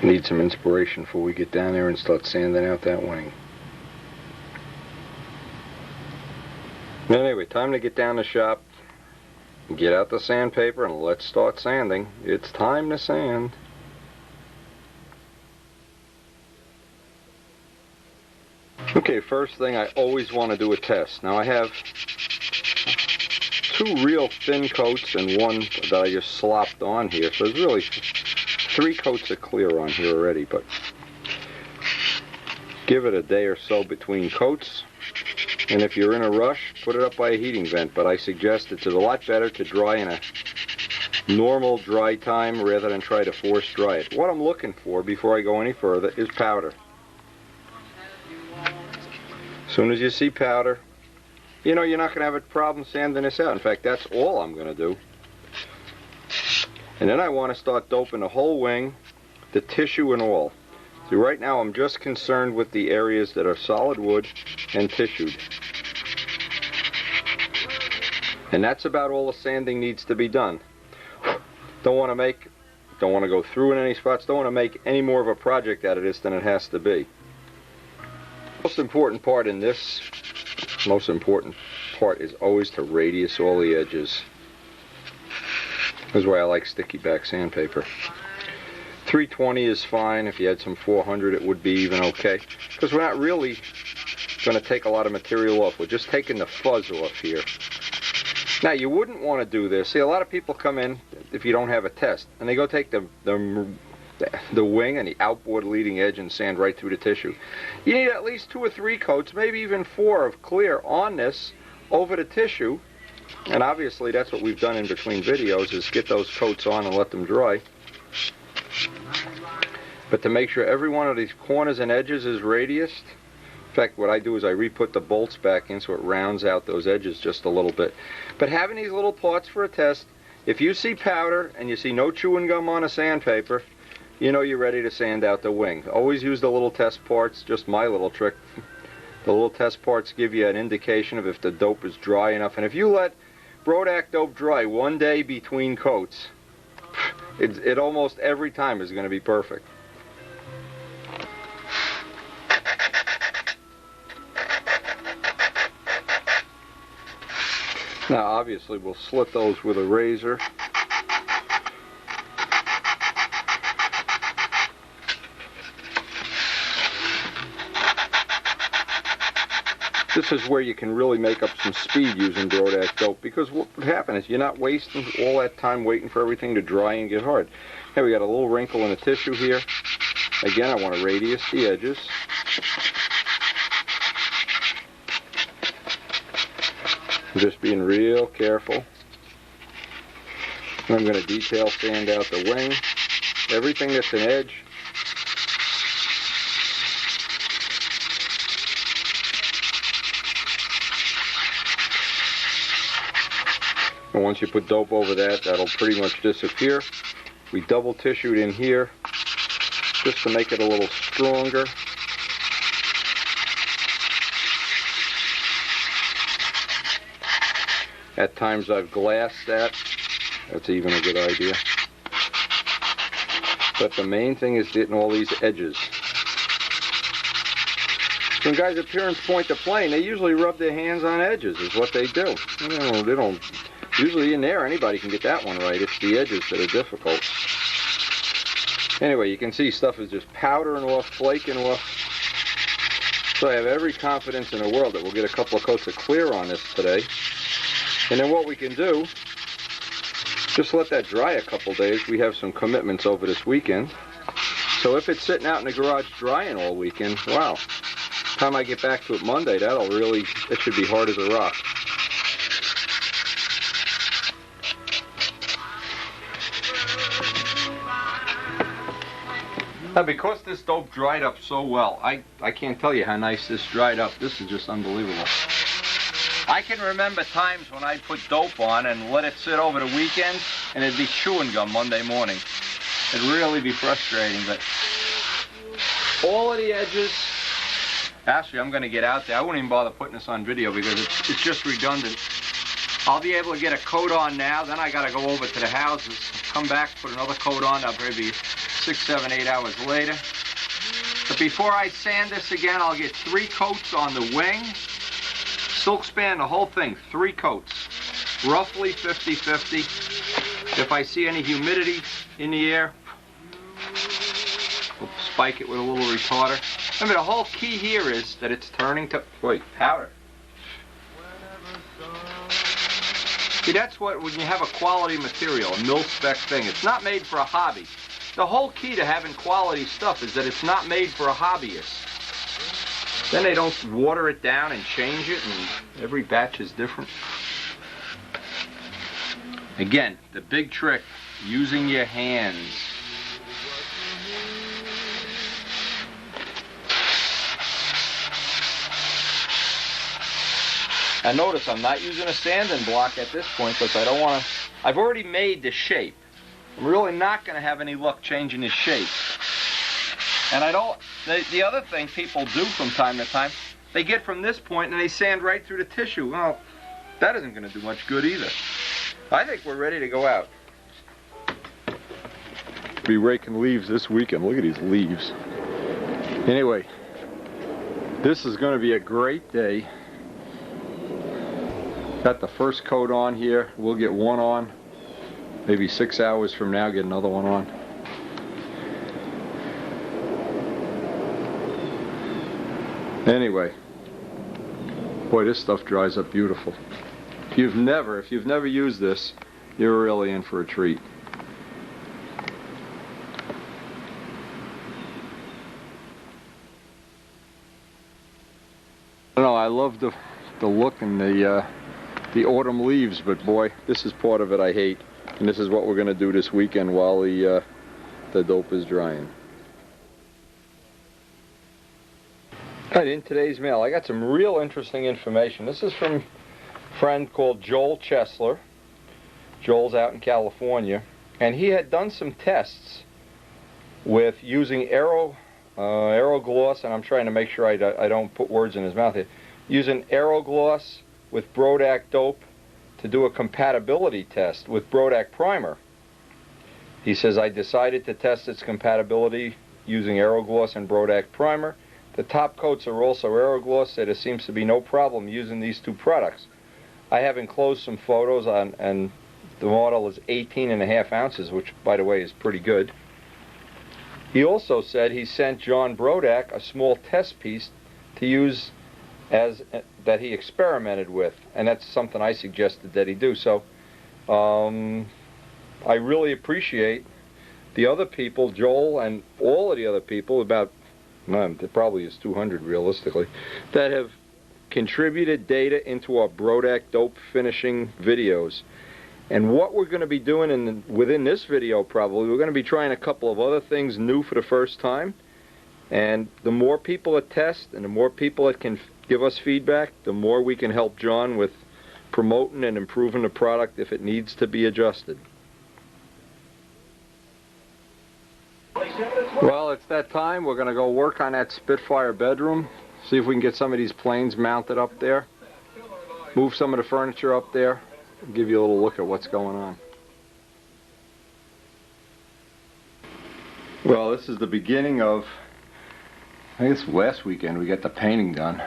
Need some inspiration before we get down there and start sanding out that wing. Anyway, time to get down the shop, get out the sandpaper, and let's start sanding. It's time to sand. Okay, first thing, I always want to do a test. Now I have 2 real thin coats and one that I just slopped on here, so there's really 3 coats of clear on here already, but give it a day or so between coats, and if you're in a rush, put it up by a heating vent, but I suggest it's a lot better to dry in a normal dry time rather than try to force dry it. What I'm looking for before I go any further is powder. As soon as you see powder, you know you're not going to have a problem sanding this out. In fact, that's all I'm going to do. And then I want to start doping the whole wing, the tissue and all. See, right now I'm just concerned with the areas that are solid wood and tissued. And that's about all the sanding needs to be done. Don't want to go through in any spots, don't want to make any more of a project out of this than it has to be. Most important part in this, most important part is always to radius all the edges. That's why I like sticky back sandpaper. 320 is fine. If you had some 400 it would be even okay, because we're not really going to take a lot of material off. We're just taking the fuzz off here. Now you wouldn't want to do this. See, a lot of people come in if you don't have a test and they go take the wing and the outboard leading edge and sand right through the tissue. You need at least 2 or 3 coats, maybe even 4 of clear on this over the tissue, and obviously that's what we've done in between videos, is get those coats on and let them dry. But to make sure every one of these corners and edges is radiused, in fact what I do is I re-put the bolts back in so it rounds out those edges just a little bit. But having these little parts for a test, if you see powder and you see no chewing gum on a sandpaper, you know you're ready to sand out the wing. Always use the little test parts, just my little trick. The little test parts give you an indication of if the dope is dry enough. And if you let Brodak dope dry 1 day between coats, it almost every time is going to be perfect. Now obviously we'll slit those with a razor. This is where you can really make up some speed using Brodak dope, because what would happen is you're not wasting all that time waiting for everything to dry and get hard. Here we got a little wrinkle in the tissue here. Again, I want to radius the edges. I'm just being real careful. And I'm going to detail sand out the wing. Everything that's an edge, and once you put dope over that, that'll pretty much disappear. We double tissued in here just to make it a little stronger. At times I've glassed that. That's even a good idea. But the main thing is getting all these edges. When guys' appearance point the plane, they usually rub their hands on edges, is what they do. They don't usually in there, anybody can get that one right. It's the edges that are difficult. Anyway, you can see stuff is just powdering off, flaking off. So I have every confidence in the world that we'll get a couple of coats of clear on this today. And then what we can do, just let that dry a couple days. We have some commitments over this weekend. So if it's sitting out in the garage drying all weekend, wow. Time I get back to it Monday, it should be hard as a rock. Now, because this dope dried up so well, I can't tell you how nice this dried up. This is just unbelievable. I can remember times when I'd put dope on and let it sit over the weekend, and it'd be chewing gum Monday morning. It'd really be frustrating, but all of the edges, actually I'm going to get out there. I wouldn't even bother putting this on video because it's just redundant. I'll be able to get a coat on now, then I got to go over to the houses, come back, put another coat on. That'll probably be 6, 7, 8 hours later. But before I sand this again, I'll get 3 coats on the wing. Silk span, the whole thing, 3 coats. Roughly 50-50. If I see any humidity in the air, we'll spike it with a little retarder. Remember, the whole key here is that it's turning to powder. See, that's what, when you have a quality material, a mil-spec thing, it's not made for a hobby. The whole key to having quality stuff is that it's not made for a hobbyist. Then they don't water it down and change it, and every batch is different. Again, the big trick, using your hands. And notice I'm not using a sanding block at this point because I don't want to. I've already made the shape. I'm really not going to have any luck changing the shape. And I don't. The other thing people do from time to time, they get from this point and they sand right through the tissue. Well, that isn't going to do much good either. I think we're ready to go out. Be raking leaves this weekend. Look at these leaves. Anyway, this is going to be a great day. Got the first coat on here. We'll get one on. Maybe 6 hours from now, get another one on. Anyway, boy, this stuff dries up beautiful. If you've never used this, you're really in for a treat. I don't know, I love the look and the autumn leaves, but boy, this is part of it I hate. And this is what we're going to do this weekend while the dope is drying. Alright, in today's mail, I got some real interesting information. This is from a friend called Joel Chesler. Joel's out in California. And he had done some tests with using Aerogloss, and I'm trying to make sure I don't put words in his mouth here. Using Aerogloss with Brodak dope to do a compatibility test with Brodak primer. He says, I decided to test its compatibility using Aerogloss and Brodak primer. The top coats are also Aerogloss, so there seems to be no problem using these 2 products. I have enclosed some photos on, and the model is 18.5 ounces, which, by the way, is pretty good. He also said he sent John Brodak a small test piece to use that he experimented with, and that's something I suggested that he do. So I really appreciate the other people, Joel and all of the other people, about, there probably is 200 realistically, that have contributed data into our Brodak dope finishing videos. And what we're going to be doing within this video, probably, we're going to be trying a couple of other things new for the first time. And the more people that test and the more people that can give us feedback, the more we can help John with promoting and improving the product if it needs to be adjusted. Well, it's that time. We're going to go work on that Spitfire bedroom, see if we can get some of these planes mounted up there, move some of the furniture up there, and give you a little look at what's going on. Well, this is the beginning of, I guess last weekend we got the painting done.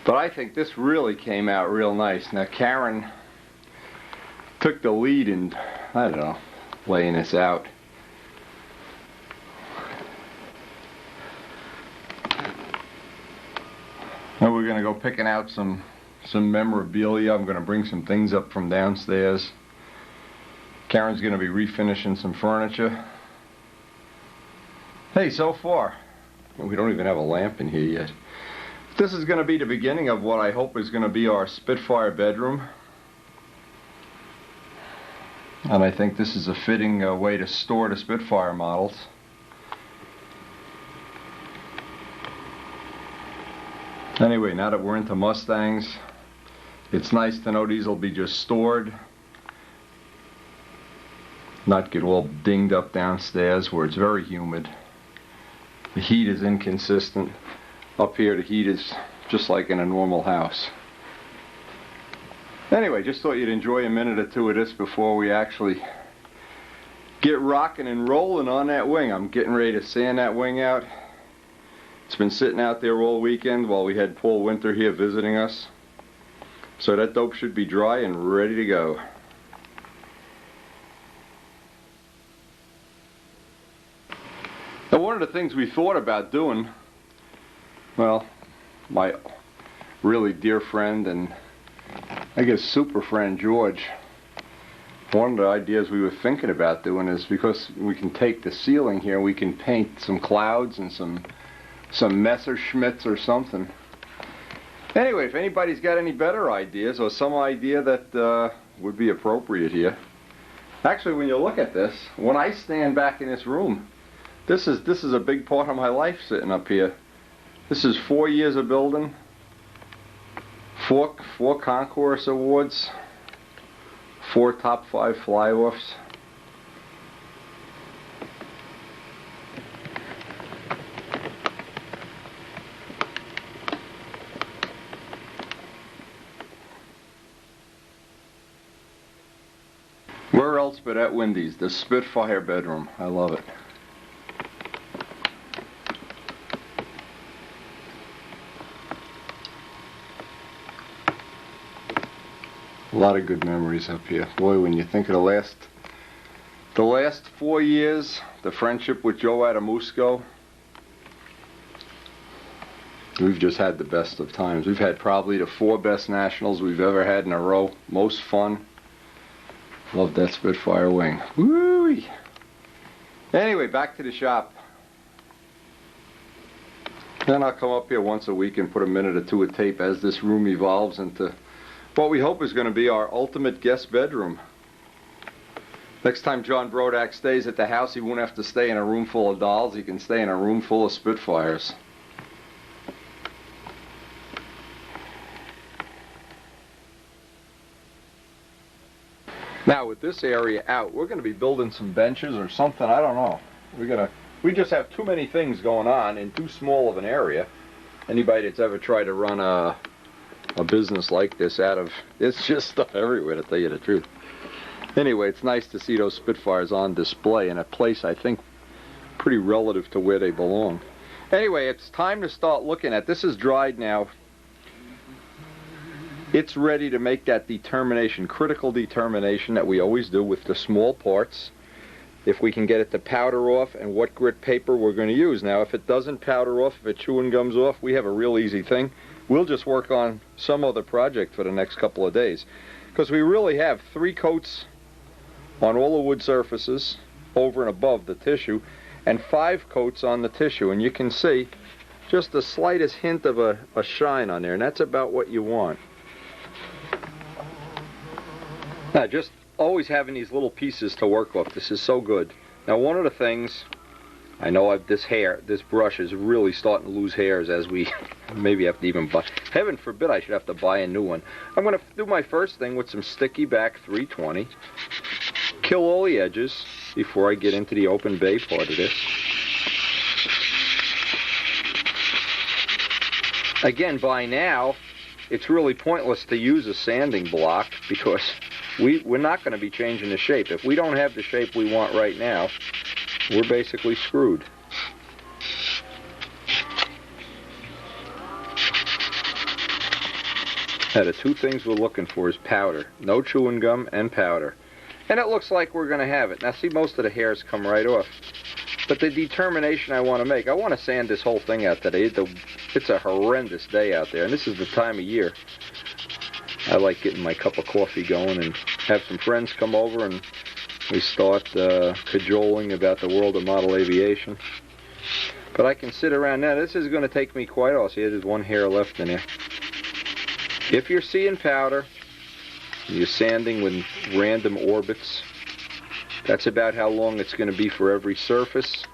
But I think this really came out real nice. Now Karen took the lead in, I don't know, laying this out. Now we're going to go picking out some memorabilia. I'm going to bring some things up from downstairs. Karen's going to be refinishing some furniture. Hey, so far, we don't even have a lamp in here yet. This is going to be the beginning of what I hope is going to be our Spitfire bedroom. And I think this is a fitting way to store the Spitfire models. Anyway, now that we're into Mustangs, it's nice to know these will be just stored, not get all dinged up downstairs where it's very humid. The heat is inconsistent. Up here the heat is just like in a normal house. Anyway, just thought you'd enjoy a minute or two of this before we actually get rocking and rolling on that wing. I'm getting ready to sand that wing out. It's been sitting out there all weekend while we had Paul Winter here visiting us. So that dope should be dry and ready to go. Now, one of the things we thought about doing, well, my really dear friend and I guess super friend George, one of the ideas we were thinking about doing is, because we can take the ceiling here, we can paint some clouds and some Messerschmitts or something. Anyway, if anybody's got any better ideas or some idea that would be appropriate here. Actually, when you look at this, when I stand back in this room, this is a big part of my life sitting up here. This is 4 years of building, four concourse awards, 4 top 5 fly-offs. Where else but at Wendy's, the Spitfire bedroom. I love it. A lot of good memories up here. Boy, when you think of the last 4 years, the friendship with Joe Adamusco, we've just had the best of times. We've had probably the 4 best nationals we've ever had in a row. Most fun. Love that Spitfire wing. Woo-wee. Anyway, back to the shop. Then I'll come up here once a week and put a minute or two of tape as this room evolves into what we hope is going to be our ultimate guest bedroom. Next time John Brodak stays at the house, he won't have to stay in a room full of dolls. He can stay in a room full of Spitfires. Now with this area out, we're going to be building some benches or something. I don't know. We just have too many things going on in too small of an area. Anybody that's ever tried to run a business like this it's just stuff everywhere, to tell you the truth. Anyway, it's nice to see those Spitfires on display in a place I think pretty relative to where they belong. Anyway, it's time to start looking at this. Is dried now. It's ready to make that determination, critical determination that we always do with the small parts. If we can get it to powder off and what grit paper we're going to use. Now, if it doesn't powder off, if it chewing gums off, we have a real easy thing. We'll just work on some other project for the next couple of days. Because we really have 3 coats on all the wood surfaces over and above the tissue and 5 coats on the tissue. And you can see just the slightest hint of a shine on there, and that's about what you want. Now, just always having these little pieces to work with. This is so good. Now, one of the things, I know this brush is really starting to lose hairs as we maybe have to even buy. Heaven forbid I should have to buy a new one. I'm going to do my first thing with some sticky back 320. Kill all the edges before I get into the open bay part of this. Again, by now, it's really pointless to use a sanding block because we're not going to be changing the shape. If we don't have the shape we want right now, we're basically screwed. Now, the 2 things we're looking for is powder. No chewing gum and powder. And it looks like we're going to have it. Now, see, most of the hairs come right off. But the determination I want to make, I want to sand this whole thing out today. It's a horrendous day out there, and this is the time of year I like getting my cup of coffee going and have some friends come over and we start cajoling about the world of model aviation. But I can sit around now. This is going to take me quite all. See, there's 1 hair left in here. If you're seeing powder, you're sanding with random orbits. That's about how long it's going to be for every surface.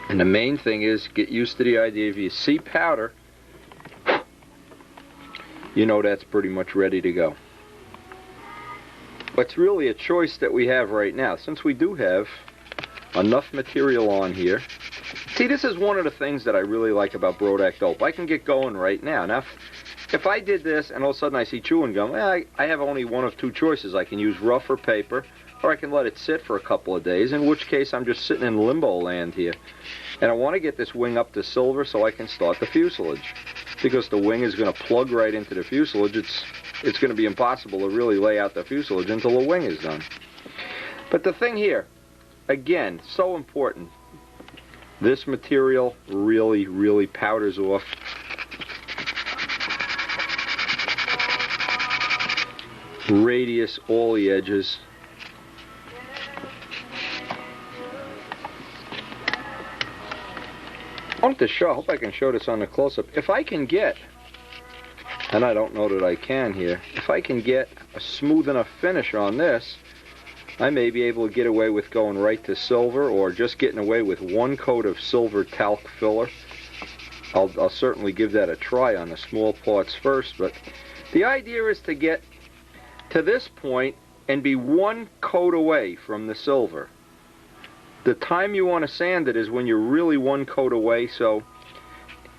And the main thing is get used to the idea if you see powder, you know that's pretty much ready to go. But it's really a choice that we have right now. Since we do have enough material on here. See, this is one of the things that I really like about Brodak Dope. I can get going right now. Now, if I did this and all of a sudden I see chewing gum, I have only 1 of 2 choices. I can use rougher paper or I can let it sit for a couple of days, in which case I'm just sitting in limbo land here. And I want to get this wing up to silver so I can start the fuselage. Because the wing is going to plug right into the fuselage, it's going to be impossible to really lay out the fuselage until the wing is done. But the thing here, again, so important, this material really, really powders off. Radius, all the edges. I want to show, I hope I can show this on the close-up. If I can get, and I don't know that I can here, if I can get a smooth enough finish on this, I may be able to get away with going right to silver, or just getting away with one coat of silver talc filler. I'll certainly give that a try on the small parts first, but the idea is to get to this point and be one coat away from the silver. The time you want to sand it is when you're really one coat away, so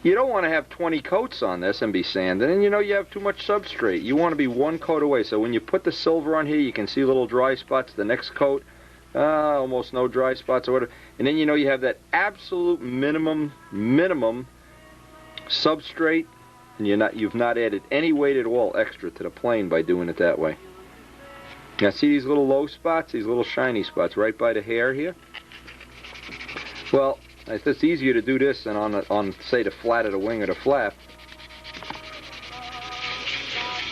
you don't want to have 20 coats on this and be sanding, and you know you have too much substrate. You want to be one coat away, so when you put the silver on here, you can see little dry spots. The next coat, almost no dry spots or whatever, and then you know you have that absolute minimum substrate, and you've not added any weight at all extra to the plane by doing it that way. Now see these little low spots, these little shiny spots right by the hair here? Well, it's easier to do this than on say, the flat of the wing or the flap.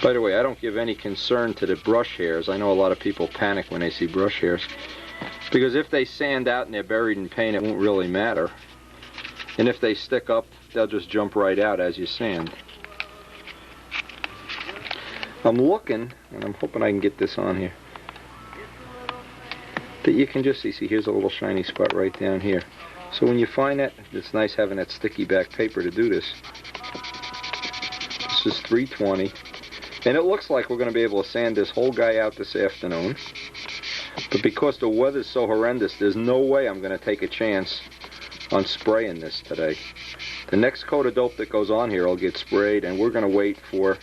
By the way, I don't give any concern to the brush hairs. I know a lot of people panic when they see brush hairs, because if they sand out and they're buried in paint, it won't really matter. And if they stick up, they'll just jump right out as you sand. I'm looking, and I'm hoping I can get this on here, that you can just see here's a little shiny spot right down here. So when you find that, it's nice having that sticky back paper to do this. This is 320, and it looks like we're going to be able to sand this whole guy out this afternoon. But because the weather's so horrendous, there's no way I'm going to take a chance on spraying this today. The next coat of dope that goes on here will get sprayed, and we're going to wait for,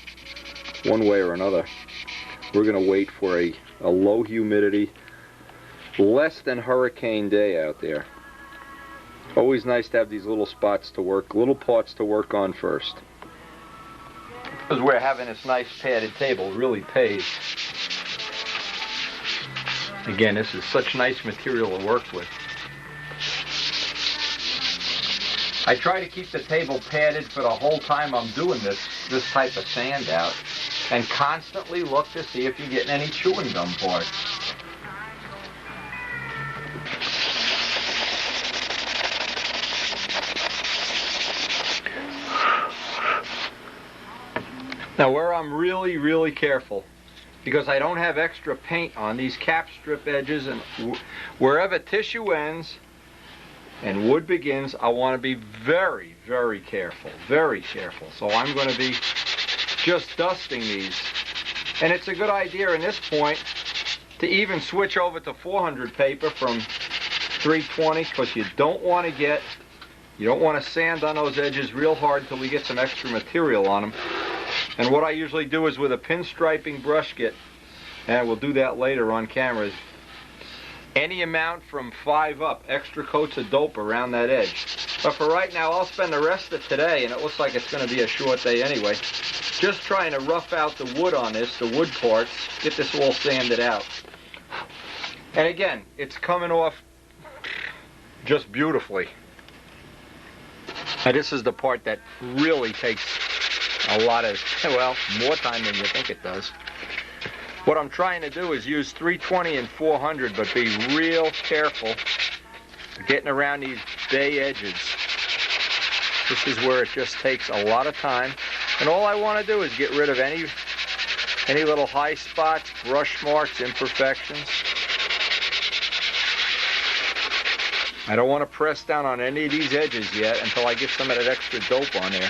one way or another, we're going to wait for a low humidity, less than hurricane day out there. Always nice to have these little spots to work, little parts to work on first. Because we're having this nice padded table, really pays. Again, this is such nice material to work with. I try to keep the table padded for the whole time I'm doing this type of sand out, and constantly look to see if you're getting any chewing gum parts. Now where I'm really, really careful, because I don't have extra paint on these cap strip edges, and wherever tissue ends and wood begins, I want to be very, very careful, very careful. So I'm going to be just dusting these. And it's a good idea in this point to even switch over to 400 paper from 320, because you don't want to sand on those edges real hard till we get some extra material on them. And what I usually do is with a pinstriping brush kit, and we'll do that later on camera, is any amount from 5 up, extra coats of dope around that edge. But for right now, I'll spend the rest of today, and it looks like it's going to be a short day anyway, just trying to rough out the wood on this, the wood parts, get this all sanded out. And again, it's coming off just beautifully. And this is the part that really takes a lot of, well, more time than you think it does. What I'm trying to do is use 320 and 400, but be real careful getting around these bay edges. This is where it just takes a lot of time. And all I want to do is get rid of any little high spots, brush marks, imperfections. I don't want to press down on any of these edges yet until I get some of that extra dope on there.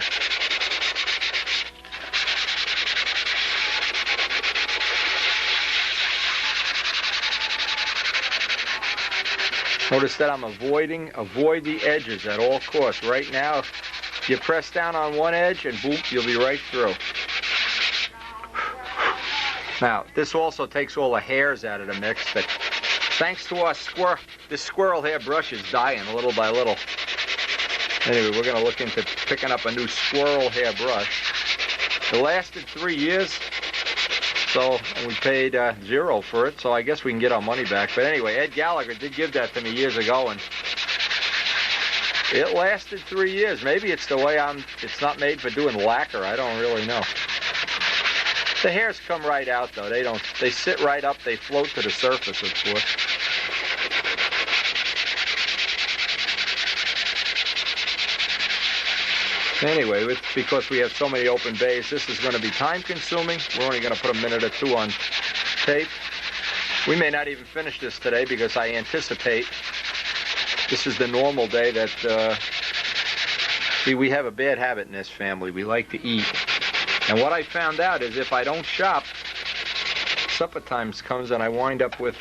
Notice that I'm avoid the edges at all costs. Right now, you press down on one edge and boom, you'll be right through. Now, this also takes all the hairs out of the mix that Thanks to our this squirrel hair brush is dying little by little. Anyway, we're going to look into picking up a new squirrel hair brush. It lasted 3 years, so we paid $0 for it, so I guess we can get our money back. But anyway, Ed Gallagher did give that to me years ago, and it lasted 3 years. Maybe it's the way it's not made for doing lacquer. I don't really know. The hairs come right out, though. They sit right up. They float to the surface, of course. Anyway, it's because we have so many open bays. This is going to be time consuming. We're only going to put a minute or two on tape. We may not even finish this today because I anticipate this is the normal day that, see, we have a bad habit in this family. We like to eat. And what I found out is if I don't shop, supper time comes and I wind up with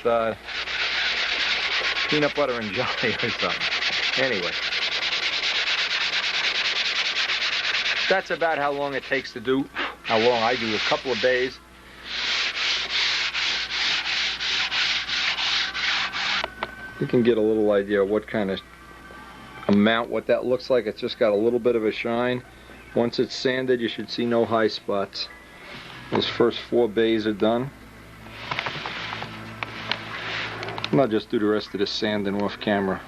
peanut butter and jelly or something. Anyway. That's about how long it takes to do, how long I do, a couple of bays. You can get a little idea of what kind of amount, what that looks like. It's just got a little bit of a shine. Once it's sanded, you should see no high spots. Those first 4 bays are done. And I'll just do the rest of this sanding off camera.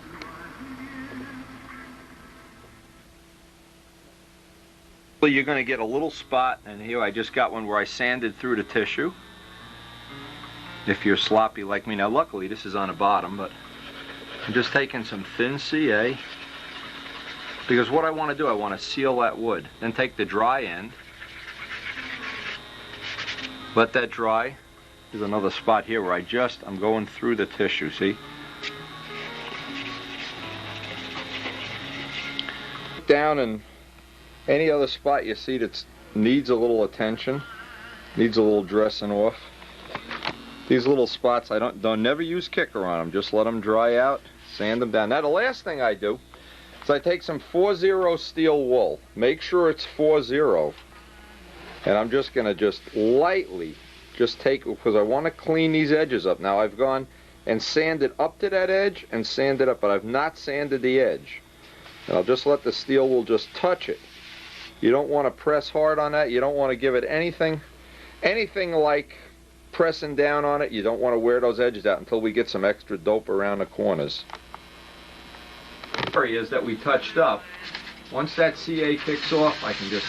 You're going to get a little spot, and here I just got one where I sanded through the tissue. If you're sloppy like me. Now luckily this is on the bottom, but I'm just taking some thin CA, because what I want to do, I want to seal that wood. Then take the dry end, let that dry. There's another spot here where I'm going through the tissue, see? Down, and any other spot you see that needs a little attention, needs a little dressing off. These little spots, don't never use kicker on them. Just let them dry out, sand them down. Now the last thing I do is I take some 4-0 steel wool. Make sure it's 4-0. And I'm just going to lightly take, because I want to clean these edges up. Now I've gone and sanded up to that edge and sanded up, but I've not sanded the edge. And I'll just let the steel wool just touch it. You don't want to press hard on that. You don't want to give it anything like pressing down on it. You don't want to wear those edges out until we get some extra dope around the corners. Areas that we touched up, once that CA kicks off, I can just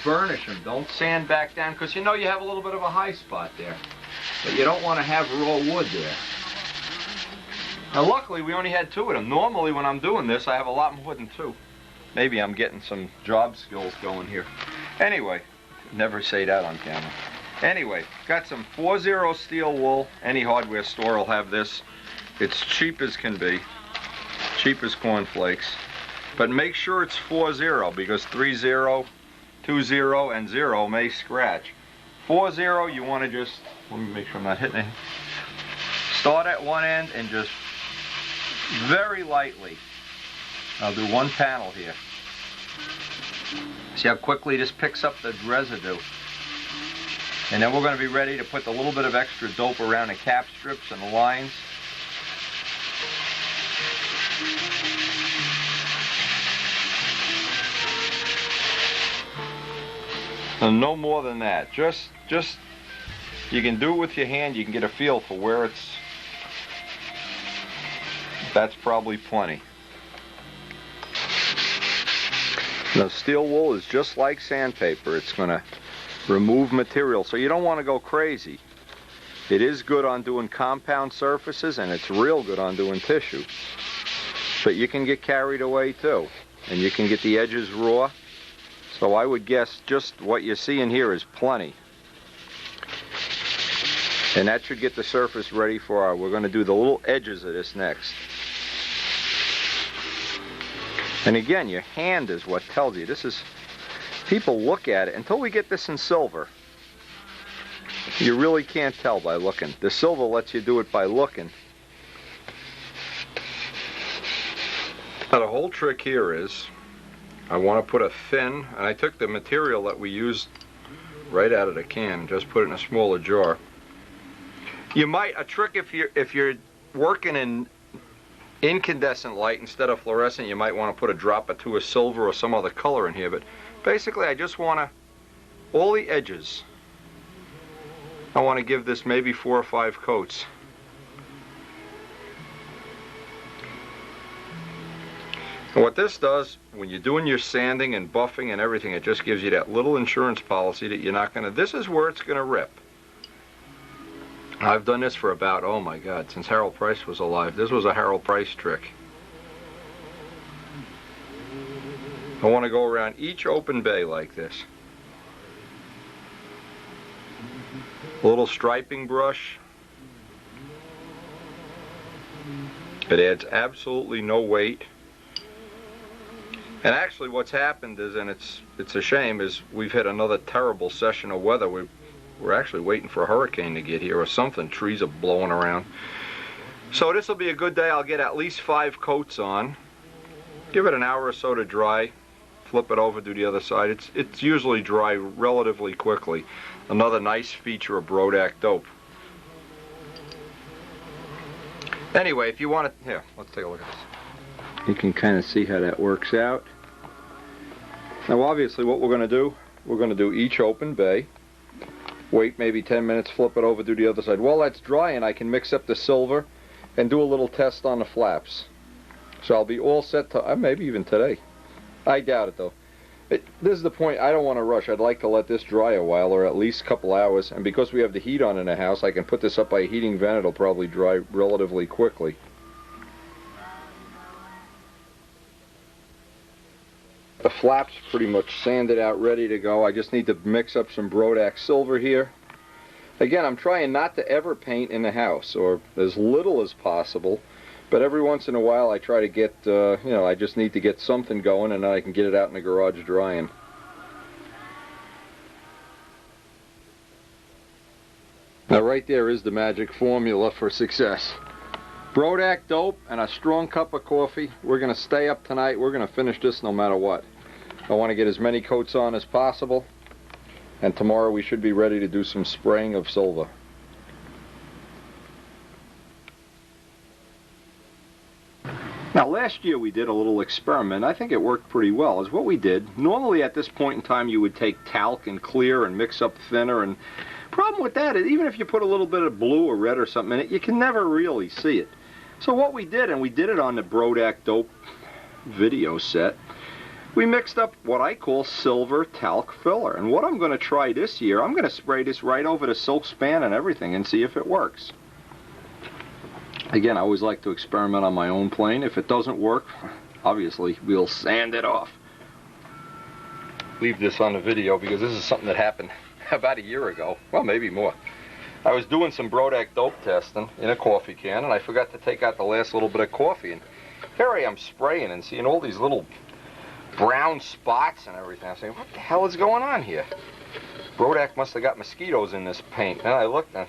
burnish them. Don't sand back down, because you know you have a little bit of a high spot there. But you don't want to have raw wood there. Now luckily we only had 2 of them. Normally when I'm doing this I have a lot more than 2. Maybe I'm getting some job skills going here. Anyway, never say that on camera. Anyway, got some 4-0 steel wool. Any hardware store will have this. It's cheap as can be. Cheap as cornflakes. But make sure it's 4-0, because 3-0, 2-0, and 0 may scratch. 4-0, you want to let me make sure I'm not hitting it. Start at one end and just very lightly. I'll do 1 panel here. See how quickly this picks up the residue. And then we're going to be ready to put the little bit of extra dope around the cap strips and the lines. And no more than that. Just you can do it with your hand. You can get a feel for where that's probably plenty. Now steel wool is just like sandpaper. It's going to remove material, so you don't want to go crazy. It is good on doing compound surfaces, and it's real good on doing tissue. But you can get carried away too, and you can get the edges raw. So I would guess just what you see in here is plenty. And that should get the surface ready for we're going to do the little edges of this next. And again, your hand is what tells you. People look at it. Until we get this in silver, you really can't tell by looking. The silver lets you do it by looking. Now the whole trick here is, I want to put a thin, and I took the material that we used right out of the can, just put it in a smaller jar. You might, a trick if you're working in incandescent light instead of fluorescent, you might want to put a drop or two of silver or some other color in here. But basically, I just want to, all the edges, I want to give this maybe 4 or 5 coats. And what this does, when you're doing your sanding and buffing and everything, it just gives you that little insurance policy that you're not going to, this is where it's going to rip. I've done this for about, oh my God, since Harold Price was alive. This was a Harold Price trick. I want to go around each open bay like this. A little striping brush. It adds absolutely no weight. And actually what's happened is, and it's a shame, is we've had another terrible session of weather. We're actually waiting for a hurricane to get here or something. Trees are blowing around. So this will be a good day. I'll get at least 5 coats on. Give it an hour or so to dry. Flip it over, do the other side. It's usually dry relatively quickly. Another nice feature of Brodak dope. Anyway, if you want to, here, let's take a look at this. You can kind of see how that works out. Now obviously what we're going to do each open bay. Wait maybe 10 minutes, flip it over, do the other side. While that's drying, I can mix up the silver and do a little test on the flaps. So I'll be all set to, maybe even today. I doubt it though. This is the point, I don't want to rush. I'd like to let this dry a while, or at least a couple hours. And because we have the heat on in the house, I can put this up by a heating vent. It'll probably dry relatively quickly. The flap's pretty much sanded out, ready to go. I just need to mix up some Brodak silver here. Again, I'm trying not to ever paint in the house, or as little as possible. But every once in a while I try to get, I just need to get something going, and then I can get it out in the garage drying. Now right there is the magic formula for success. Brodak dope and a strong cup of coffee. We're going to stay up tonight. We're going to finish this no matter what. I want to get as many coats on as possible, and tomorrow we should be ready to do some spraying of silver. Now last year we did a little experiment. I think it worked pretty well. Is what we did. Normally at this point in time you would take talc and clear and mix up thinner, and problem with that is even if you put a little bit of blue or red or something in it, you can never really see it. So what we did, and we did it on the Brodak dope video set, we mixed up what I call silver talc filler. And what I'm going to try this year, I'm going to spray this right over the silk span and everything and see if it works. Again, I always like to experiment on my own plane. If it doesn't work, obviously we'll sand it off. Leave this on the video because this is something that happened about a year ago. Well, maybe more. I was doing some Brodak dope testing in a coffee can, and I forgot to take out the last little bit of coffee. And here I am spraying and seeing all these little brown spots and everything. I'm saying, what the hell is going on here? Brodak must have got mosquitoes in this paint. And I looked, and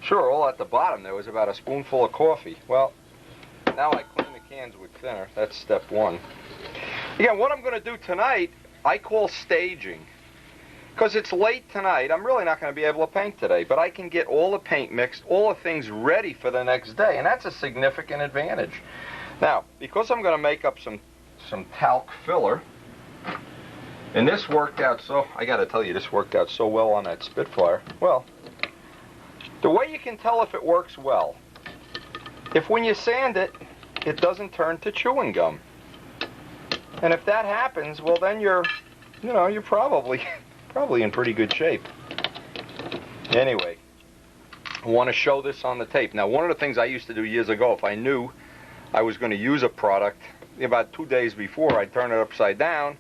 sure, all at the bottom there was about a spoonful of coffee. Well, now I clean the cans with thinner. That's step one. Again, what I'm going to do tonight, I call staging. Because it's late tonight, I'm really not going to be able to paint today, but I can get all the paint mixed, all the things ready for the next day, and that's a significant advantage. Now, because I'm going to make up some talc filler, and this worked out so, I got to tell you, this worked out so well on that Spitfire. Well, the way you can tell if it works well, if when you sand it, it doesn't turn to chewing gum. And if that happens, well then you're probably in pretty good shape. Anyway, I want to show this on the tape. Now, one of the things I used to do years ago, if I knew I was going to use a product, about 2 days before, I'd turn it upside down,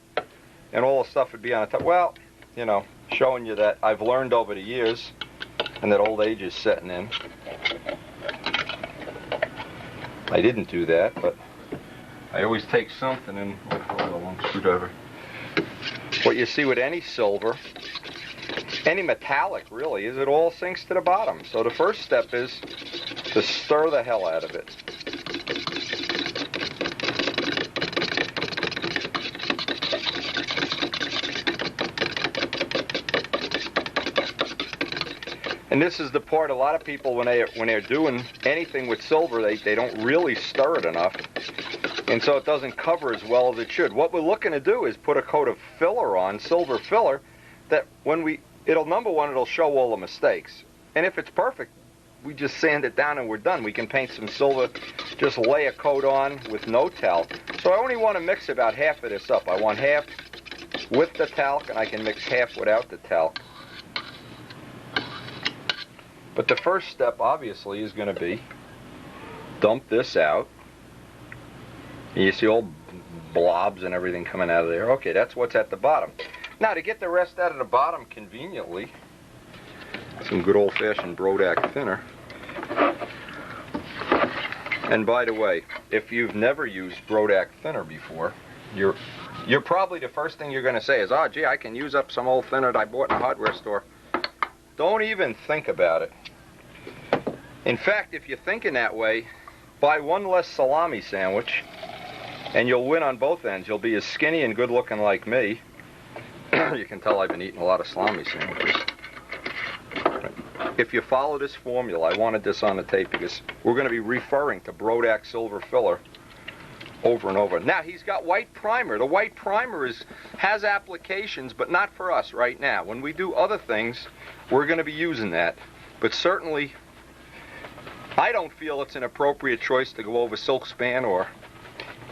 and all the stuff would be on the top. Well, showing you that I've learned over the years, and that old age is setting in. I didn't do that, but I always take something and a long screwdriver. What you see with any silver, any metallic really, is it all sinks to the bottom. So the first step is to stir the hell out of it. And this is the part a lot of people, when they're doing anything with silver, they don't really stir it enough. And so it doesn't cover as well as it should. What we're looking to do is put a coat of filler on, silver filler, that when number one, it'll show all the mistakes. And if it's perfect, we just sand it down and we're done. We can paint some silver, just lay a coat on with no talc. So I only want to mix about half of this up. I want half with the talc, and I can mix half without the talc. But the first step, obviously, is going to be dump this out. And you see all blobs and everything coming out of there. Okay, that's what's at the bottom. Now, to get the rest out of the bottom conveniently, some good old-fashioned Brodak thinner. And by the way, if you've never used Brodak thinner before, you're probably, the first thing you're going to say is, oh, gee, I can use up some old thinner that I bought in a hardware store. Don't even think about it. In fact, if you're thinking that way, buy one less salami sandwich, and you'll win on both ends. You'll be as skinny and good-looking like me. You can tell I've been eating a lot of salami sandwiches. If you follow this formula, I wanted this on the tape because we're going to be referring to Brodak silver filler over and over. Now, he's got white primer. The white primer has applications, but not for us right now. When we do other things, we're going to be using that. But certainly, I don't feel it's an appropriate choice to go over silk span, or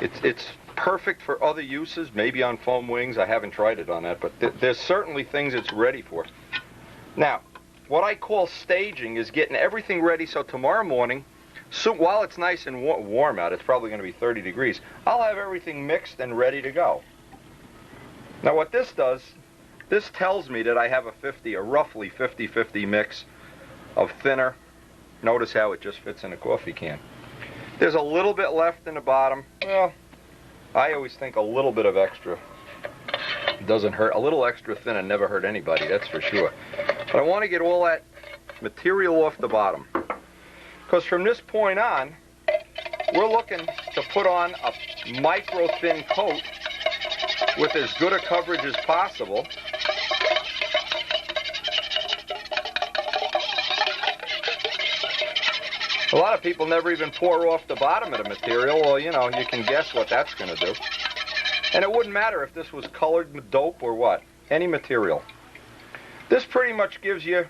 it's perfect for other uses, maybe on foam wings. I haven't tried it on that, but there's certainly things it's ready for. Now, what I call staging is getting everything ready so tomorrow morning, so while it's nice and warm out, it's probably going to be 30 degrees, I'll have everything mixed and ready to go. Now what this does, this tells me that I have a roughly 50-50 mix of thinner. Notice how it just fits in a coffee can. There's a little bit left in the bottom. Well, I always think a little bit of extra doesn't hurt. A little extra thinner never hurt anybody, that's for sure. But I want to get all that material off the bottom. Because from this point on, we're looking to put on a micro-thin coat with as good a coverage as possible. A lot of people never even pour off the bottom of the material. Well, you know, you can guess what that's going to do. And it wouldn't matter if this was colored dope or what, any material. This pretty much gives you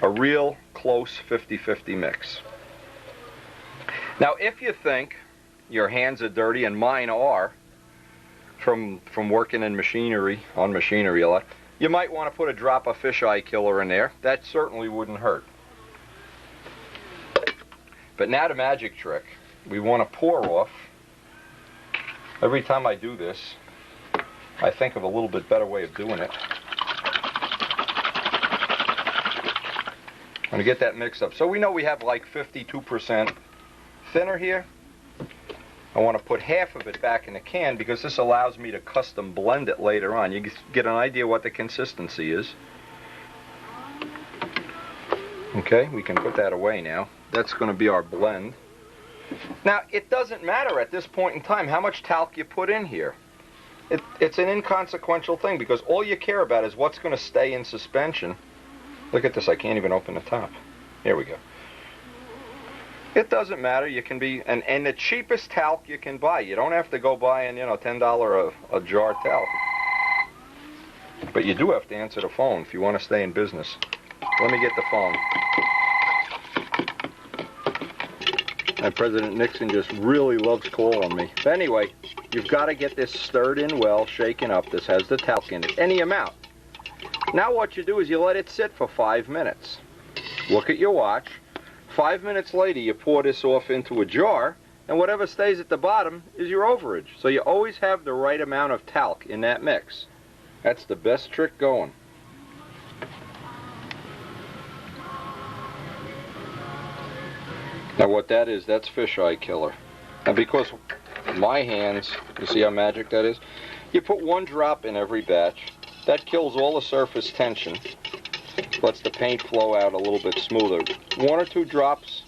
a real close 50-50 mix. Now, if you think your hands are dirty, and mine are, from working in machinery, on machinery a lot, you might want to put a drop of fisheye killer in there. That certainly wouldn't hurt. But now the magic trick. We want to pour off. Every time I do this, I think of a little bit better way of doing it. I'm going to get that mixed up. So we know we have like 52% thinner here. I want to put half of it back in the can because this allows me to custom blend it later on. You get an idea what the consistency is. Okay, we can put that away now. That's going to be our blend. Now, it doesn't matter at this point in time how much talc you put in here. It's an inconsequential thing because all you care about is what's going to stay in suspension. Look at this, I can't even open the top. Here we go. It doesn't matter, you can be, and the cheapest talc you can buy. You don't have to go buying, you know, $10 a jar talc. But you do have to answer the phone if you want to stay in business. Let me get the phone. And President Nixon just really loves calling me. But anyway, you've got to get this stirred in well, shaken up. This has the talc in it, any amount. Now what you do is you let it sit for 5 minutes. Look at your watch. 5 minutes later, you pour this off into a jar, and whatever stays at the bottom is your overage. So you always have the right amount of talc in that mix. That's the best trick going. Now what that is, that's fisheye killer. And because my hands, you see how magic that is? You put 1 drop in every batch. That kills all the surface tension. Lets the paint flow out a little bit smoother. 1 or 2 drops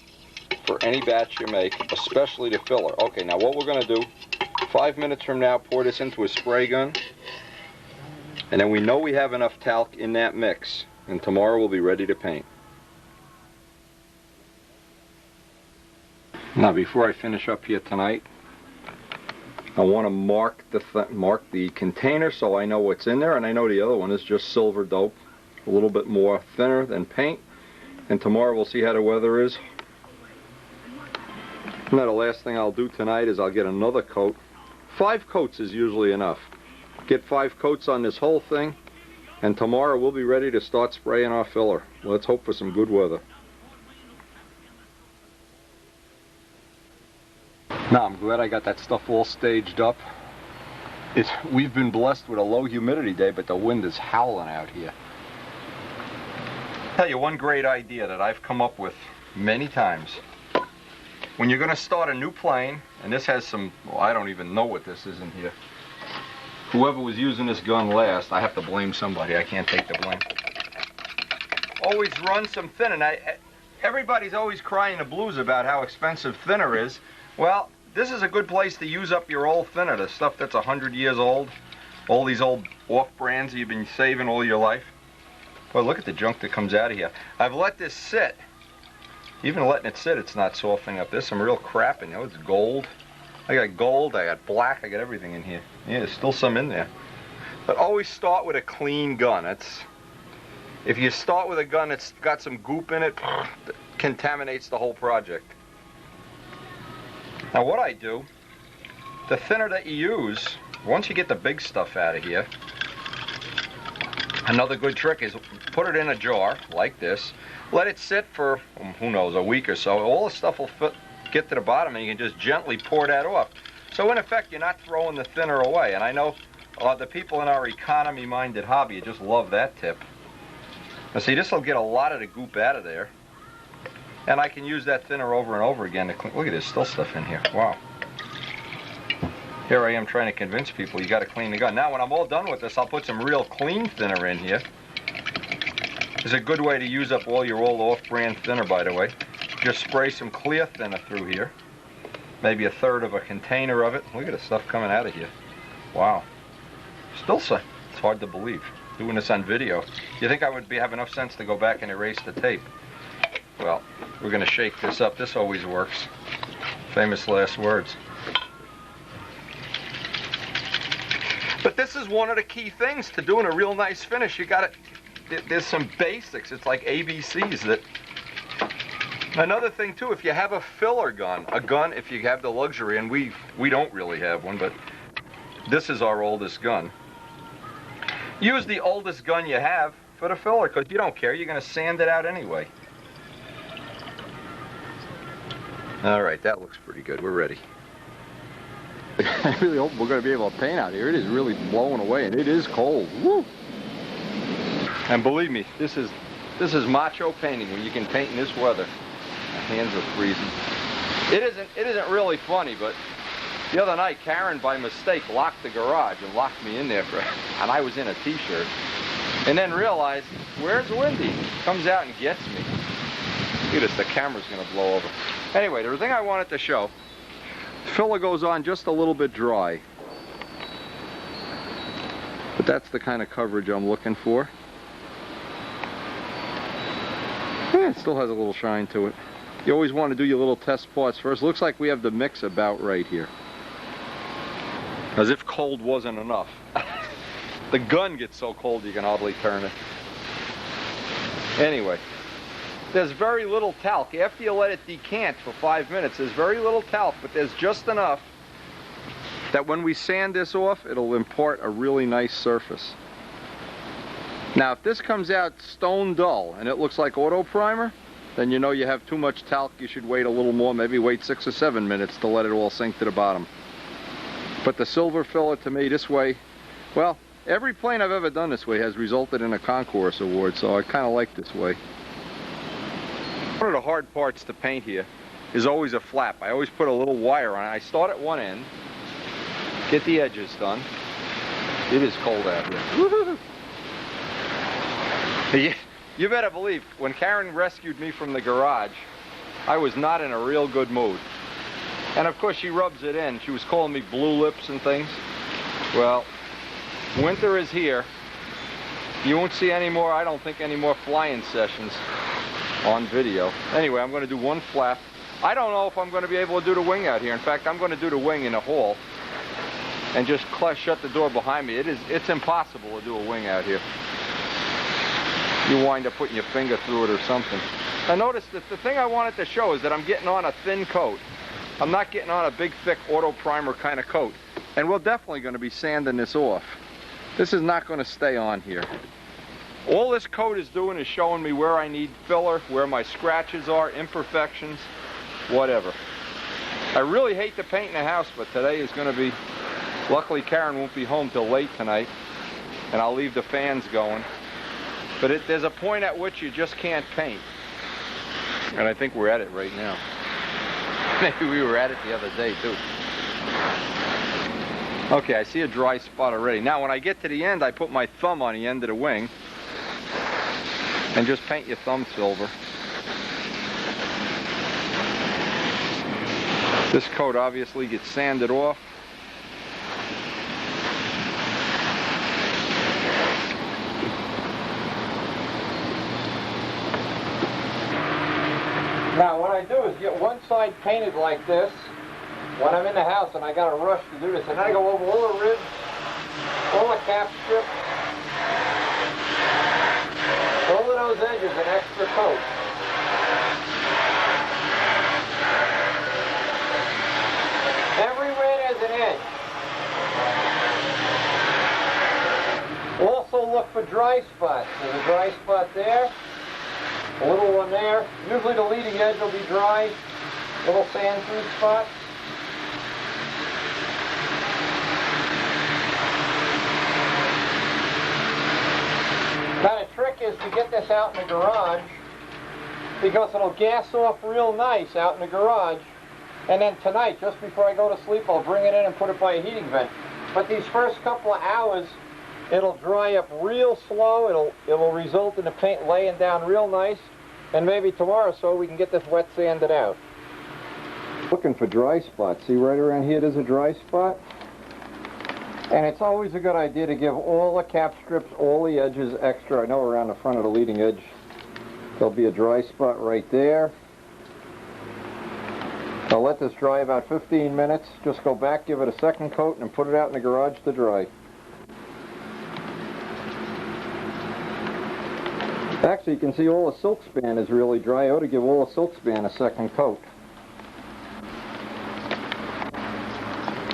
for any batch you make, especially the filler. Okay, now what we're going to do, 5 minutes from now, pour this into a spray gun. And then we know we have enough talc in that mix. and tomorrow we'll be ready to paint. Now before I finish up here tonight, I want to mark the container so I know what's in there, and I know the other one is just silver dope, a little bit more thinner than paint. And tomorrow we'll see how the weather is. Now the last thing I'll do tonight is I'll get another coat. 5 coats is usually enough. Get 5 coats on this whole thing, and tomorrow we'll be ready to start spraying our filler. Let's hope for some good weather. Now I'm glad I got that stuff all staged up. We've been blessed with a low humidity day, but the wind is howling out here. I'll tell you one great idea that I've come up with many times. When you're going to start a new plane, and this has some, well, I don't even know what this is in here. Whoever was using this gun last, I have to blame somebody. I can't take the blame. Always run some thinner. Everybody's always crying the blues about how expensive thinner is. Well, this is a good place to use up your old thinner, the stuff that's 100 years old. All these old off-brands that you've been saving all your life. Well, look at the junk that comes out of here. I've let this sit. Even letting it sit, it's not softening up. There's some real crap in here. It's gold. I got gold, I got black, I got everything in here. Yeah, there's still some in there. But always start with a clean gun. If you start with a gun that's got some goop in it, it contaminates the whole project. Now what I do, the thinner that you use, once you get the big stuff out of here, another good trick is put it in a jar like this, let it sit for, who knows, a week or so. All the stuff will get to the bottom and you can just gently pour that off. So in effect, you're not throwing the thinner away. And I know the people in our economy-minded hobby just love that tip. Now see, this will get a lot of the goop out of there. And I can use that thinner over and over again to clean. Look at this, still stuff in here. Wow. Here I am trying to convince people you got to clean the gun. Now when I'm all done with this, I'll put some real clean thinner in here. It's a good way to use up all your old off-brand thinner, by the way. Just spray some clear thinner through here. Maybe 1/3 of a container of it. Look at the stuff coming out of here. Wow. Still, it's hard to believe. Doing this on video. You think I would have enough sense to go back and erase the tape? Well, we're going to shake this up. This always works. Famous last words. But this is one of the key things to doing a real nice finish. You got to, there's some basics. It's like ABCs that. Another thing too, if you have a filler gun, if you have the luxury, and we don't really have one, but this is our oldest gun. Use the oldest gun you have for the filler, because you don't care. You're going to sand it out anyway. All right, that looks pretty good. We're ready. I really hope we're going to be able to paint out here. It is really blowing away, and it is cold. Woo! And believe me, this is macho painting when you can paint in this weather. My hands are freezing. It isn't really funny, but the other night Karen, by mistake, locked the garage and locked me in there and I was in a t-shirt, and then realized, where's Wendy? Comes out and gets me. Look at this, the camera's going to blow over. Anyway, the thing I wanted to show, filler goes on just a little bit dry. But that's the kind of coverage I'm looking for. Yeah, it still has a little shine to it. You always want to do your little test parts first. Looks like we have the mix about right here. As if cold wasn't enough. The gun gets so cold you can hardly turn it. Anyway, there's very little talc. After you let it decant for 5 minutes, there's very little talc, but there's just enough that when we sand this off, it'll impart a really nice surface. Now, if this comes out stone dull and it looks like auto primer, then you know you have too much talc. You should wait a little more, maybe wait 6 or 7 minutes to let it all sink to the bottom. But the silver filler, to me, this way, well, every plane I've ever done this way has resulted in a concourse award, so I kind of like this way. One of the hard parts to paint here is always a flap. I always put a little wire on it. I start at one end, get the edges done. It is cold out here. Woo-hoo! You better believe, when Karen rescued me from the garage, I was not in a real good mood. And of course she rubs it in. She was calling me blue lips and things. Well, winter is here, you won't see any more, I don't think, any more flying sessions on video. Anyway, I'm going to do one flap. I don't know if I'm going to be able to do the wing out here. In fact, I'm going to do the wing in the hall and just shut the door behind me. It's impossible to do a wing out here. You wind up putting your finger through it or something. Now notice that the thing I wanted to show is that I'm getting on a thin coat. I'm not getting on a big, thick auto primer kind of coat. And we're definitely going to be sanding this off. This is not going to stay on here. All this coat is doing is showing me where I need filler, where my scratches are, imperfections, whatever. I really hate to paint in the house, but today is going to be... Luckily, Karen won't be home till late tonight, and I'll leave the fans going. But there's a point at which you just can't paint. And I think we're at it right now. Maybe we were at it the other day, too. Okay, I see a dry spot already. Now, when I get to the end, I put my thumb on the end of the wing and just paint your thumb silver. This coat obviously gets sanded off. Now what I do is get one side painted like this when I'm in the house and I got to rush to do this. And then I go over all the ribs, all the cap strips, all of those edges, an extra coat. Everywhere there's an edge. Also look for dry spots. There's a dry spot there. A little one there. Usually the leading edge will be dry. Little sand through spots. Now the trick is to get this out in the garage because it'll gas off real nice out in the garage. And then tonight, just before I go to sleep, I'll bring it in and put it by a heating vent. But these first couple of hours, it'll dry up real slow. It'll result in the paint laying down real nice. And maybe tomorrow or so we can get this wet sanded out. Looking for dry spots. See right around here there's a dry spot? And it's always a good idea to give all the cap strips, all the edges extra. I know around the front of the leading edge there'll be a dry spot right there. I'll let this dry about 15 minutes. Just go back, give it a second coat, and put it out in the garage to dry. Actually, you can see all the silk span is really dry. I ought to give all the silk span a second coat.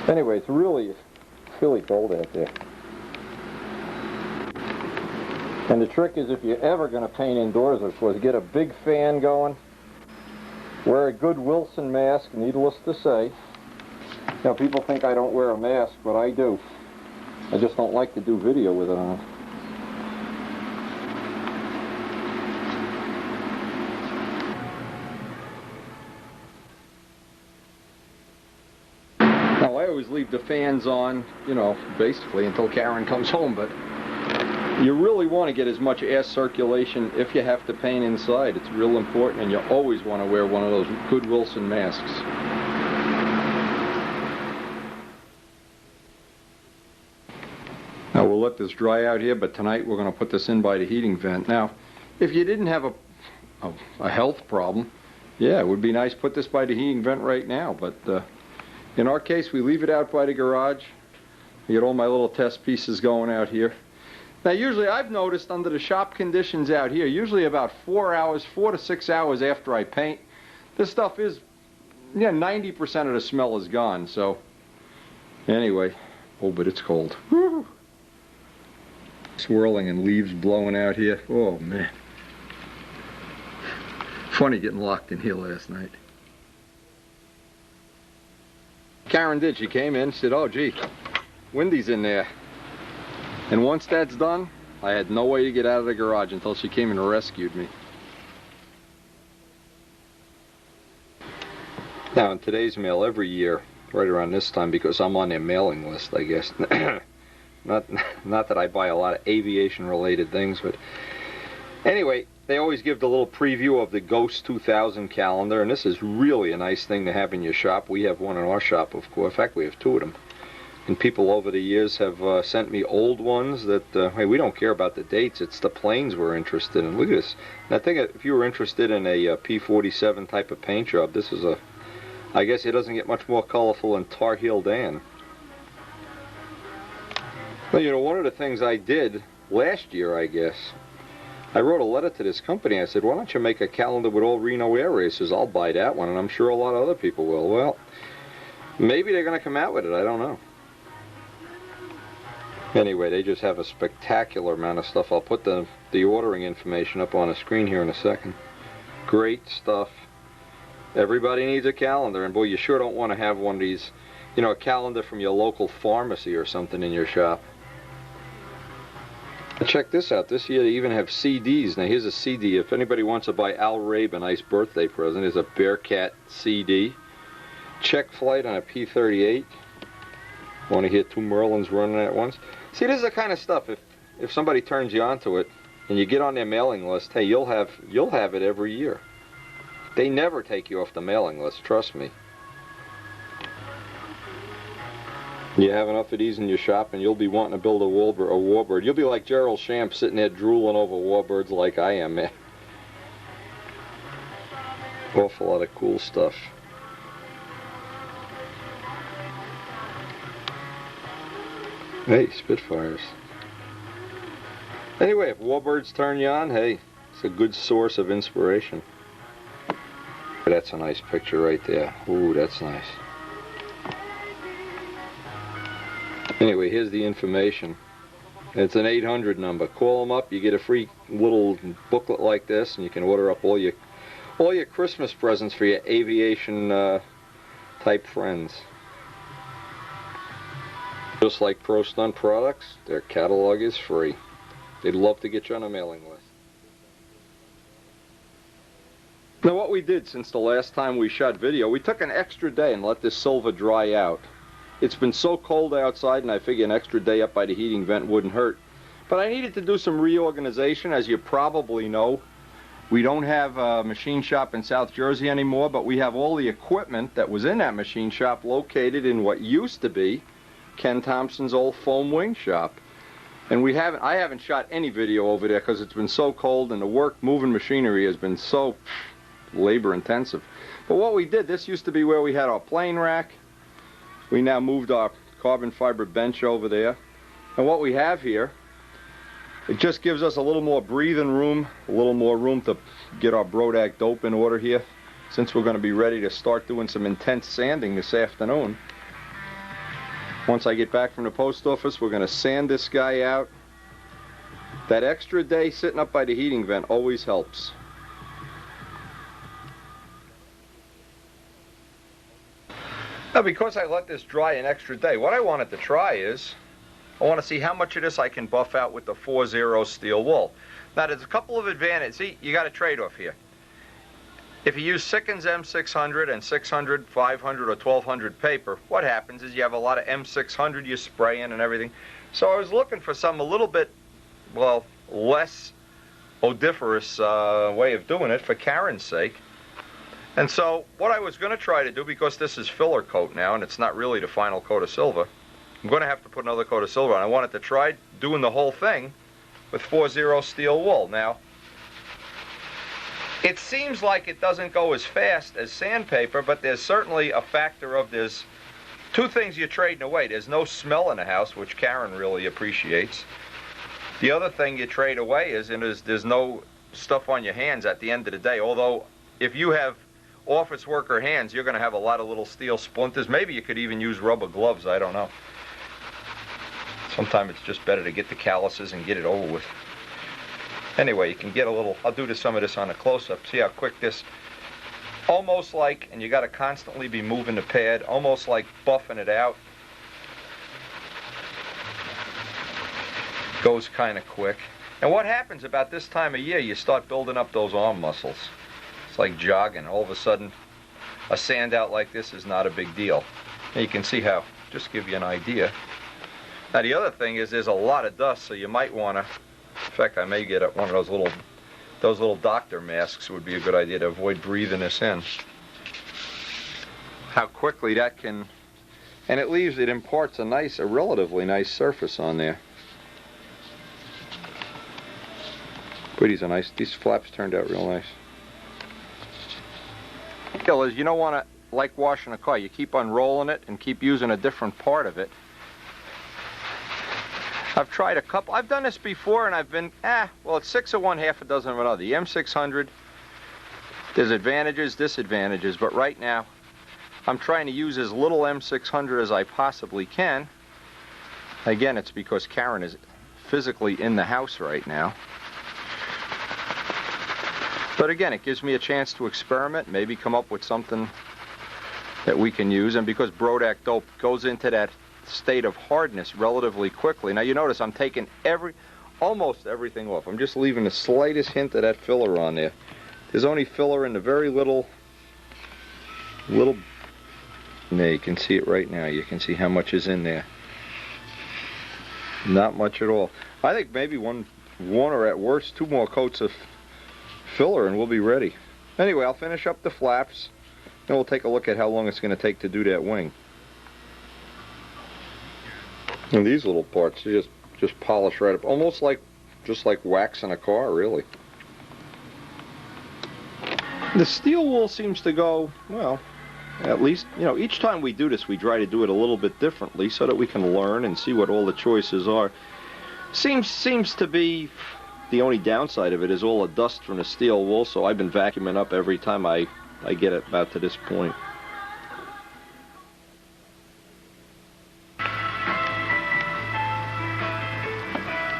Anyway, it's really cold out there. And the trick is, if you're ever going to paint indoors, of course, get a big fan going. Wear a good Wilson mask, needless to say. Now, people think I don't wear a mask, but I do. I just don't like to do video with it on. Now, I always leave the fans on, you know, basically until Karen comes home, but you really want to get as much air circulation if you have to paint inside. It's real important, and you always want to wear one of those good Wilson masks. Now we'll let this dry out here, but tonight we're going to put this in by the heating vent. Now, if you didn't have a health problem, yeah, it would be nice to put this by the heating vent right now, but in our case we leave it out by the garage. I get all my little test pieces going out here. Now usually I've noticed under the shop conditions out here, usually about 4 to 6 hours after I paint, this stuff is, yeah, 90% of the smell is gone. So anyway, oh, but it's cold. Woo. Swirling and leaves blowing out here. Oh man. Funny getting locked in here last night. Karen did, she came in, said, oh gee, Wendy's in there. And once that's done, I had no way to get out of the garage until she came and rescued me. Now in today's mail, every year, right around this time, because I'm on their mailing list, I guess. not that I buy a lot of aviation-related things, but anyway, they always give the little preview of the Ghost 2000 calendar, and this is really a nice thing to have in your shop. We have one in our shop, of course. In fact, we have two of them. And people over the years have sent me old ones that, hey, we don't care about the dates. It's the planes we're interested in. Look at this. And I think if you were interested in a P-47 type of paint job, this is a, I guess it doesn't get much more colorful than Tar Heel Dan. Well, you know, one of the things I did last year, I guess, I wrote a letter to this company. I said, why don't you make a calendar with all Reno air races? I'll buy that one, and I'm sure a lot of other people will. Well, maybe they're going to come out with it. I don't know. Anyway, they just have a spectacular amount of stuff. I'll put the ordering information up on the screen here in a second. Great stuff. Everybody needs a calendar, and boy, you sure don't want to have one of these, you know, a calendar from your local pharmacy or something in your shop. Check this out. This year they even have CDs. Now here's a CD. If anybody wants to buy Al Rabe a nice birthday present, here's a Bearcat CD. Check flight on a P-38. Want to hear two Merlins running at once? See, this is the kind of stuff, if somebody turns you onto it and you get on their mailing list, hey, you'll have it every year. They never take you off the mailing list, trust me. You have enough of these in your shop and you'll be wanting to build a warbird. You'll be like Gerald Champ sitting there drooling over warbirds like I am, man. Awful lot of cool stuff. Hey, Spitfires. Anyway, if warbirds turn you on, hey, it's a good source of inspiration. That's a nice picture right there. Ooh, that's nice. Anyway, here's the information. It's an 800 number. Call them up. You get a free little booklet like this, and you can order up all your Christmas presents for your aviation type friends. Just like Pro Stunt Products, their catalog is free. They'd love to get you on a mailing list. Now what we did since the last time we shot video, we took an extra day and let this silver dry out. It's been so cold outside, and I figure an extra day up by the heating vent wouldn't hurt. But I needed to do some reorganization. As you probably know, we don't have a machine shop in South Jersey anymore, but we have all the equipment that was in that machine shop located in what used to be Ken Thompson's old foam wing shop. And I haven't shot any video over there because it's been so cold, and the work moving machinery has been so labor intensive. But what we did, this used to be where we had our plane rack. We now moved our carbon fiber bench over there. And what we have here, it just gives us a little more breathing room, a little more room to get our Brodak dope in order here, since we're going to be ready to start doing some intense sanding this afternoon. Once I get back from the post office, we're going to sand this guy out. That extra day sitting up by the heating vent always helps. Now, because I let this dry an extra day, what I wanted to try is, I want to see how much of this I can buff out with the 4-0 steel wool. Now, there's a couple of advantages. See, you got a trade-off here. If you use Sikkens M600 and 600, 500, or 1200 paper, what happens is you have a lot of M600 you spray in and everything. So I was looking for some a little bit, well, less odoriferous way of doing it for Karen's sake. And so what I was going to try to do, because this is filler coat now and it's not really the final coat of silver, I'm going to have to put another coat of silver on. I wanted to try doing the whole thing with 4-0 steel wool. Now, it seems like it doesn't go as fast as sandpaper, but there's certainly a factor of there's two things you're trading away. There's no smell in the house, which Karen really appreciates. The other thing you trade away is there's no stuff on your hands at the end of the day. Although, if you have office worker hands, you're going to have a lot of little steel splinters. Maybe you could even use rubber gloves, I don't know. Sometimes it's just better to get the calluses and get it over with. Anyway, you can get a little, I'll do some of this on a close-up. See how quick this, almost like, and you got to constantly be moving the pad, almost like buffing it out. Goes kind of quick. And what happens about this time of year, you start building up those arm muscles. It's like jogging. All of a sudden, a sand out like this is not a big deal. And you can see how, just to give you an idea. Now the other thing is there's a lot of dust, so you might want to, in fact, I may get one of those little doctor masks would be a good idea to avoid breathing this in. How quickly that can And it imparts a relatively nice surface on there. But these flaps turned out real nice. Is you don't want to, like washing a car, you keep unrolling it and keep using a different part of it. I've tried a couple, I've done this before and I've been, well, it's 6 of one, half a dozen of another. The M600, there's advantages, disadvantages, but right now I'm trying to use as little M600 as I possibly can. Again, it's because Karen is physically in the house right now. But again, it gives me a chance to experiment, maybe come up with something that we can use. And because Brodak dope goes into that state of hardness relatively quickly. Now you notice I'm taking almost everything off. I'm just leaving the slightest hint of that filler on there. There's only filler in the very little, no, you can see it right now. You can see how much is in there. Not much at all. I think maybe one or at worst 2 more coats of filler and we'll be ready. Anyway, I'll finish up the flaps, then we'll take a look at how long it's going to take to do that wing. And these little parts, you just polish right up, almost like just like waxing a car, really. The steel wool seems to go, well, at least, you know, each time we do this, we try to do it a little bit differently so that we can learn and see what all the choices are. Seems to be the only downside of it is all the dust from the steel wool, so I've been vacuuming up every time I get it about to this point.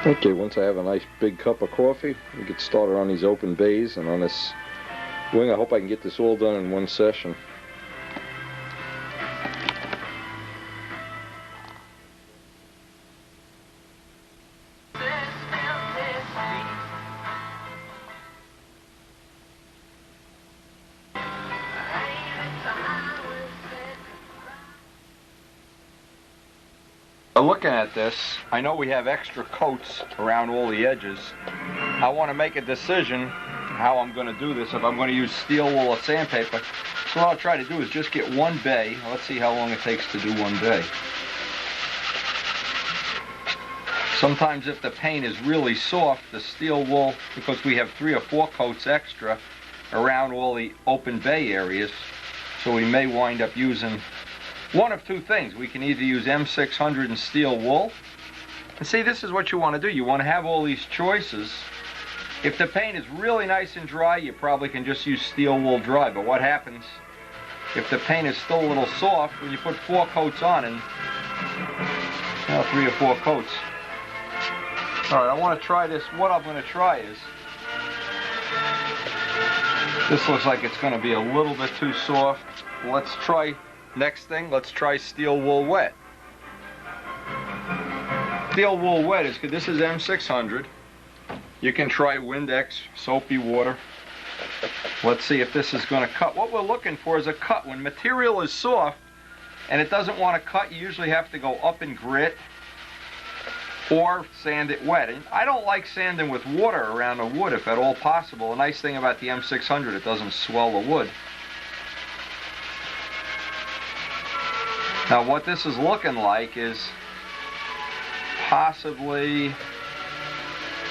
Okay, once I have a nice big cup of coffee, we get started on these open bays and on this wing. I hope I can get this all done in one session. Looking at this, I know we have extra coats around all the edges. I want to make a decision how I'm going to do this, if I'm going to use steel wool or sandpaper. So what I'll try to do is just get one bay. Let's see how long it takes to do one bay. Sometimes if the paint is really soft, the steel wool, because we have 3 or 4 coats extra around all the open bay areas, so we may wind up using one of 2 things. We can either use M600 and steel wool. And see, this is what you want to do. You want to have all these choices. If the paint is really nice and dry, you probably can just use steel wool dry. But what happens if the paint is still a little soft when you put 4 coats on, and well, 3 or 4 coats. All right, I want to try this. What I'm going to try is, this looks like it's going to be a little bit too soft. Let's try. Next thing, let's try steel wool wet. Steel wool wet is good. This is M600. You can try Windex, soapy water. Let's see if this is going to cut. What we're looking for is a cut. When material is soft and it doesn't want to cut, you usually have to go up and grit or sand it wet. And I don't like sanding with water around the wood if at all possible. The nice thing about the M600, it doesn't swell the wood. Now what this is looking like is possibly,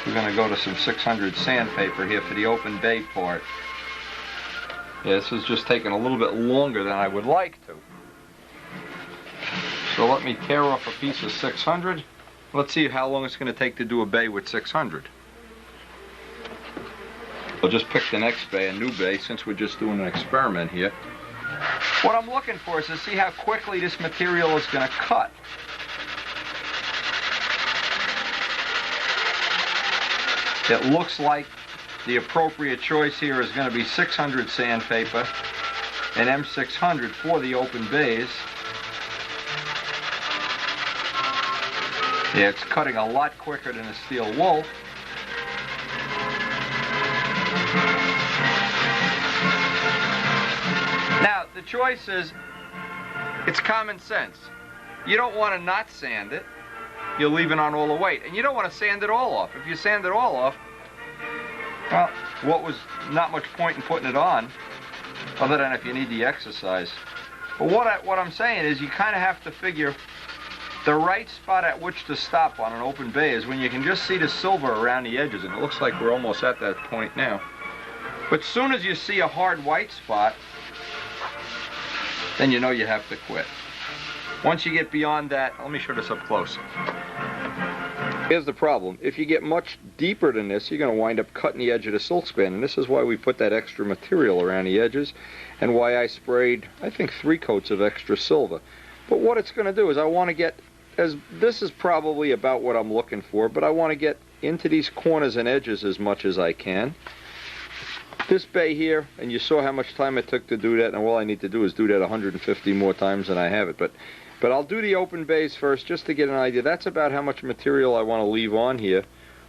we're going to go to some 600 sandpaper here for the open bay part. Yeah, this is just taking a little bit longer than I would like to. So let me tear off a piece of 600. Let's see how long it's going to take to do a bay with 600. I'll just pick the next bay, a new bay, since we're just doing an experiment here. What I'm looking for is to see how quickly this material is going to cut. It looks like the appropriate choice here is going to be 600 sandpaper and M600 for the open bays. Yeah, it's cutting a lot quicker than a steel wool. Now, the choice is, it's common sense. You don't want to not sand it. You're leaving on all the weight. And you don't want to sand it all off. If you sand it all off, well, what was not much point in putting it on, other than if you need the exercise. But what I'm saying is you kind of have to figure the right spot at which to stop on an open bay is when you can just see the silver around the edges, and it looks like we're almost at that point now. But as soon as you see a hard white spot, then you know you have to quit. Once you get beyond that, let me show this up close. Here's the problem. If you get much deeper than this, you're going to wind up cutting the edge of the silk span, and this is why we put that extra material around the edges, and why I sprayed, I think, 3 coats of extra silver. But what it's going to do is I want to get, this is probably about what I'm looking for, but I want to get into these corners and edges as much as I can. This bay here, and you saw how much time it took to do that, and all I need to do is do that 150 more times than I have it. But I'll do the open bays first just to get an idea. That's about how much material I want to leave on here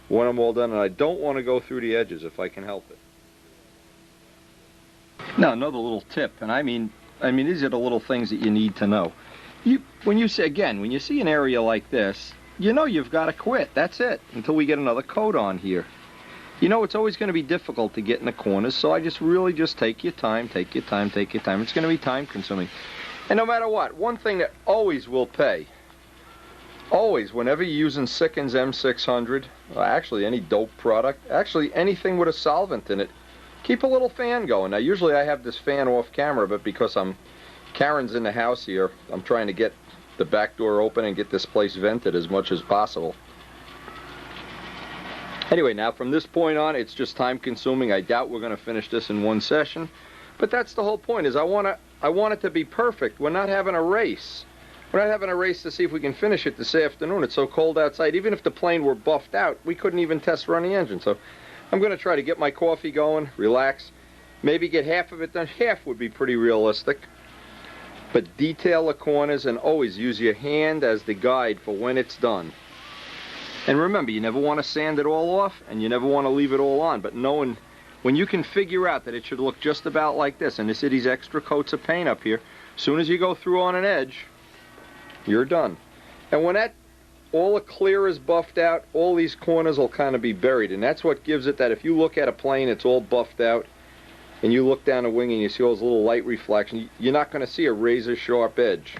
when I'm all done, and I don't want to go through the edges if I can help it. Now another little tip, and I mean these are the little things that you need to know. When you see an area like this, you know you've got to quit. That's it, until we get another coat on here. You know it's always going to be difficult to get in the corners, so I just take your time, take your time, take your time. It's going to be time consuming. And no matter what, one thing that always will pay, always, whenever you're using Sikkens M600, or actually any dope product, actually anything with a solvent in it, keep a little fan going. Now usually I have this fan off camera, but because Karen's in the house here, I'm trying to get the back door open and get this place vented as much as possible. Anyway, now from this point on, it's just time consuming. I doubt we're going to finish this in one session, but that's the whole point, is I want it to be perfect. We're not having a race. We're not having a race to see if we can finish it this afternoon. It's so cold outside. Even if the plane were buffed out, we couldn't even test run the engine. So I'm going to try to get my coffee going, relax, maybe get half of it done. Half would be pretty realistic. But detail the corners and always use your hand as the guide for when it's done. And remember, you never want to sand it all off, and you never want to leave it all on. But knowing when you can figure out that it should look just about like this, and this is these extra coats of paint up here, as soon as you go through on an edge, you're done. And when all the clear is buffed out, all these corners will kind of be buried, and that's what gives it that if you look at a plane, it's all buffed out, and you look down the wing and you see all those little light reflections, you're not going to see a razor sharp edge.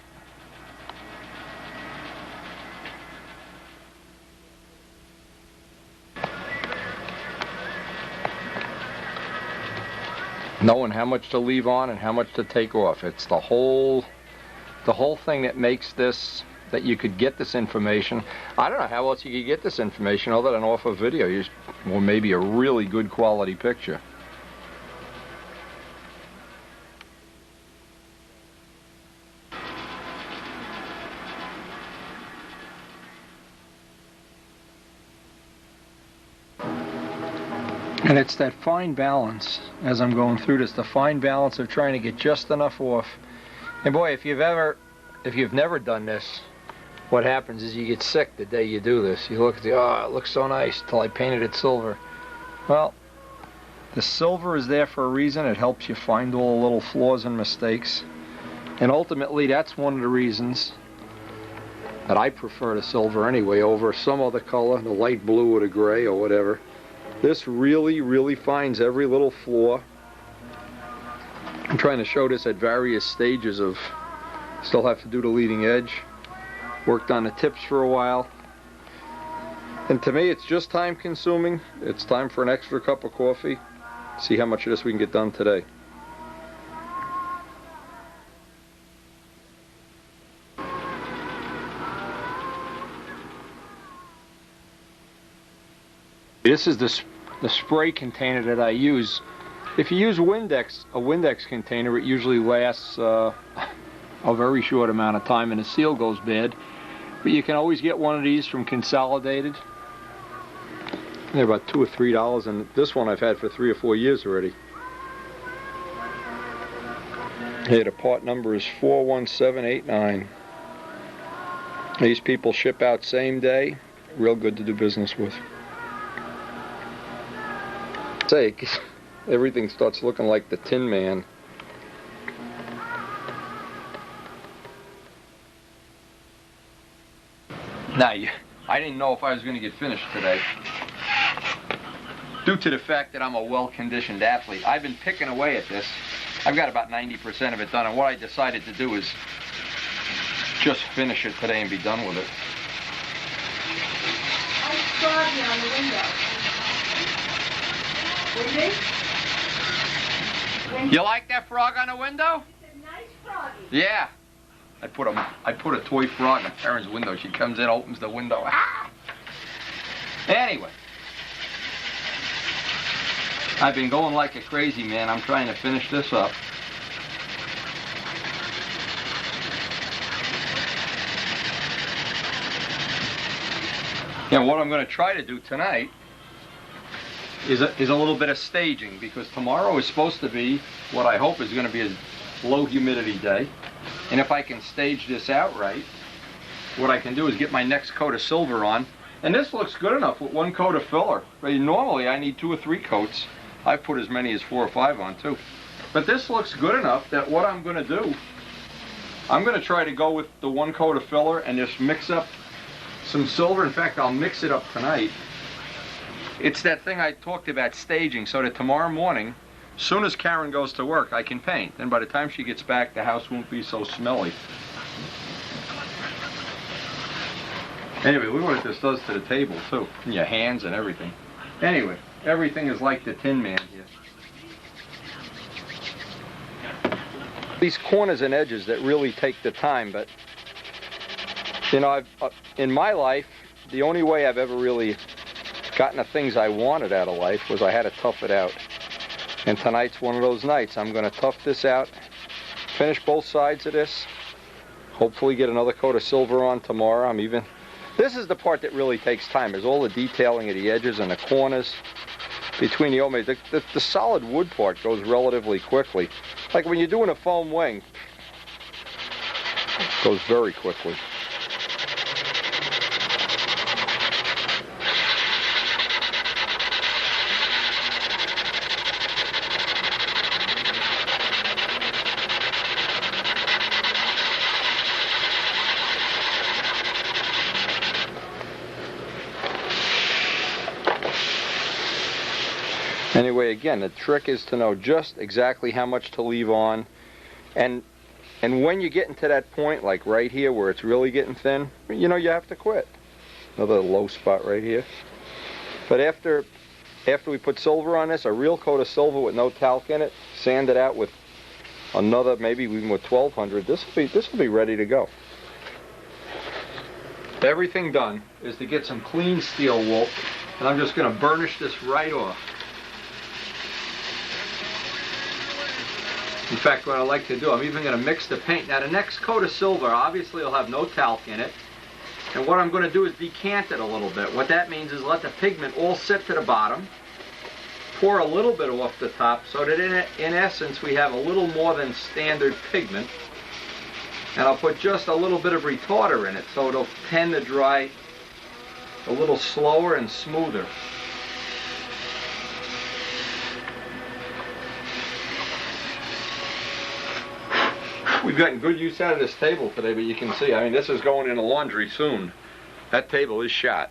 Knowing how much to leave on and how much to take off. It's the whole thing that makes this, that you could get this information. I don't know how else you could get this information other than off a video, or maybe a really good quality picture. And it's that fine balance, as I'm going through this, the fine balance of trying to get just enough off. And boy, if you've never done this, what happens is you get sick the day you do this. You look at it looks so nice till I painted it silver. Well, the silver is there for a reason. It helps you find all the little flaws and mistakes. And ultimately, that's one of the reasons that I prefer the silver anyway over some other color, the light blue or the gray or whatever. This really, really finds every little flaw. I'm trying to show this at various stages of, still have to do the leading edge. Worked on the tips for a while. And to me, it's just time consuming. It's time for an extra cup of coffee. See how much of this we can get done today. This is the spray container that I use. If you use a Windex container, it usually lasts a very short amount of time and the seal goes bad. But you can always get one of these from Consolidated. They're about $2 or $3, and this one I've had for 3 or 4 years already. Here, the part number is 41789. These people ship out same day. Real good to do business with. Everything starts looking like the Tin Man. Now, I didn't know if I was going to get finished today. Due to the fact that I'm a well-conditioned athlete, I've been picking away at this. I've got about 90% of it done, and what I decided to do is just finish it today and be done with it. I saw it on the window. Windy? You like that frog on the window? It's a nice froggy. Yeah. I put a toy frog in Karen's window. She comes in, opens the window. Ah! Anyway. I've been going like a crazy man. I'm trying to finish this up. And what I'm going to try to do tonight is a little bit of staging, because tomorrow is supposed to be what I hope is going to be a low humidity day. And if I can stage this out right, what I can do is get my next coat of silver on. And this looks good enough with one coat of filler. Normally I need 2 or 3 coats. I put as many as 4 or 5 on too. But this looks good enough that what I'm going to do, I'm going to try to go with the 1 coat of filler and just mix up some silver. In fact, I'll mix it up tonight. It's that thing I talked about, staging, so that tomorrow morning, as soon as Karen goes to work, I can paint. Then by the time she gets back, the house won't be so smelly. Anyway, look what this does to the table too, and your hands and everything. Anyway, everything is like the Tin Man here. These corners and edges that really take the time, but you know, in my life, the only way I've ever really gotten the things I wanted out of life was I had to tough it out. And tonight's one of those nights. I'm going to tough this out, finish both sides of this, hopefully get another coat of silver on tomorrow. This is the part that really takes time, is all the detailing of the edges and the corners between the omega. The solid wood part goes relatively quickly. Like when you're doing a foam wing, it goes very quickly. Anyway, again, the trick is to know just exactly how much to leave on, and when you get into that point, like right here where it's really getting thin, you know, you have to quit. Another low spot right here. But after we put silver on this, a real coat of silver with no talc in it, sand it out with another, maybe even with 1200, this will be ready to go. Everything done is to get some clean steel wool, and I'm just going to burnish this right off. In fact, what I like to do, I'm even going to mix the paint. Now, the next coat of silver, obviously, will have no talc in it. And what I'm going to do is decant it a little bit. What that means is let the pigment all sit to the bottom, pour a little bit off the top, so that in essence, we have a little more than standard pigment. And I'll put just a little bit of retarder in it, so it'll tend to dry a little slower and smoother. We've gotten good use out of this table today, but you can see, I mean, this is going in the laundry soon. That table is shot.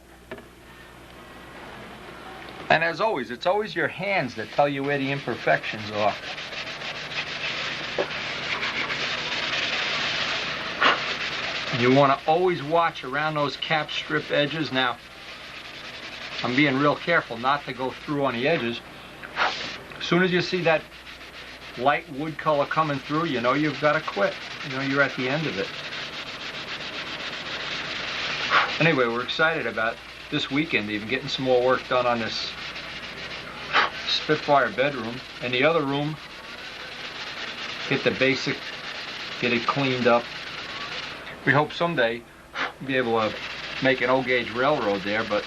And as always, it's always your hands that tell you where the imperfections are. You want to always watch around those cap strip edges. Now, I'm being real careful not to go through on the edges. As soon as you see that light wood color coming through, you know you've got to quit. You know you're at the end of it. Anyway, we're excited about this weekend even getting some more work done on this Spitfire bedroom. And the other room, get the basic, get it cleaned up. We hope someday be able to make an O-gauge railroad there, but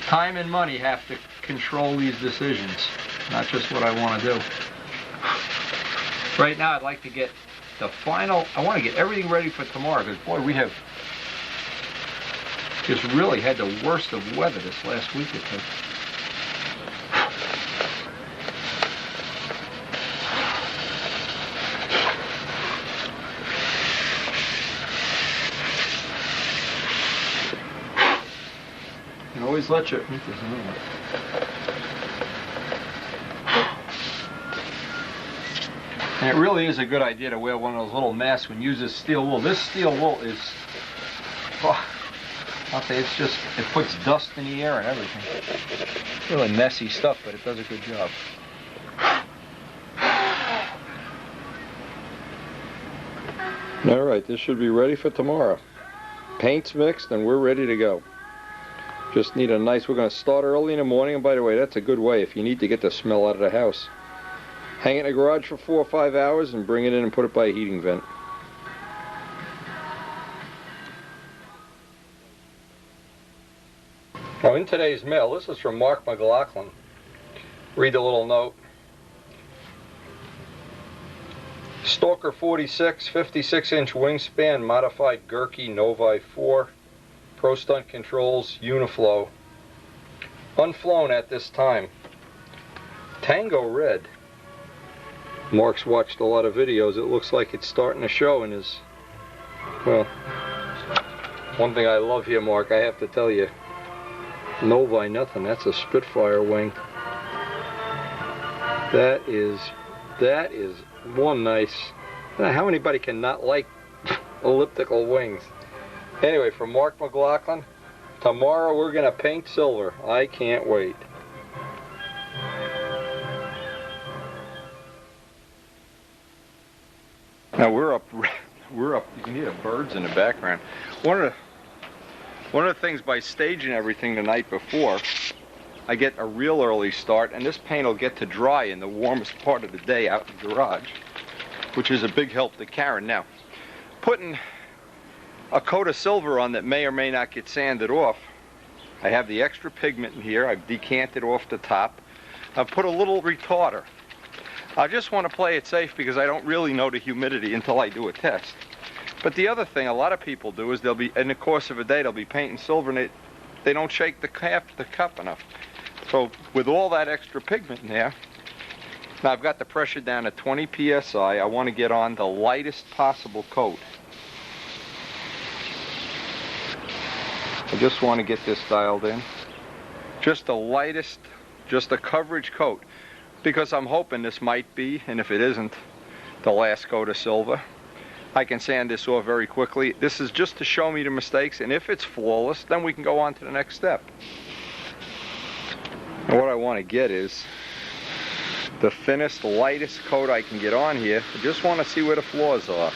time and money have to control these decisions, not just what I want to do. Right now, I'd like to get the final, I want to get everything ready for tomorrow, because boy, we have just really had the worst of weather this last week or two. You can always let your, And it really is a good idea to wear one of those little masks when you use this steel wool. This steel wool is, oh, I'll say it's just, it puts dust in the air and everything. Really messy stuff, but it does a good job. All right, this should be ready for tomorrow. Paint's mixed and we're ready to go. Just need a nice, we're going to start early in the morning, and by the way, that's a good way if you need to get the smell out of the house. Hang it in the garage for 4 or 5 hours and bring it in and put it by a heating vent. Now in today's mail, this is from Mark McLaughlin. Read the little note. Stalker 46, 56-inch wingspan, modified Gerke Novi 4, Pro Stunt Controls, Uniflow. Unflown at this time. Tango Red. Mark's watched a lot of videos. It looks like it's starting to show in his, well, one thing I love here, Mark, I have to tell you, Novi nothing, that's a Spitfire wing. That is one nice, I don't know how anybody can not like elliptical wings. Anyway, from Mark McLaughlin, tomorrow we're going to paint silver. I can't wait. Now we're up, you can hear the birds in the background. One of the things by staging everything the night before, I get a real early start, and this paint will get to dry in the warmest part of the day out in the garage, which is a big help to Karen. Now, putting a coat of silver on that may or may not get sanded off, I have the extra pigment in here. I've decanted off the top. I've put a little retarder. I just want to play it safe because I don't really know the humidity until I do a test. But the other thing a lot of people do is they'll be, in the course of a day, they'll be painting silver and they don't shake the cup enough. So with all that extra pigment in there, now I've got the pressure down at 20 psi. I want to get on the lightest possible coat. I just want to get this dialed in. Just the lightest, just a coverage coat. Because I'm hoping this might be, and if it isn't, the last coat of silver. I can sand this off very quickly. This is just to show me the mistakes, and if it's flawless, then we can go on to the next step. And what I want to get is the thinnest, lightest coat I can get on here. I just want to see where the flaws are.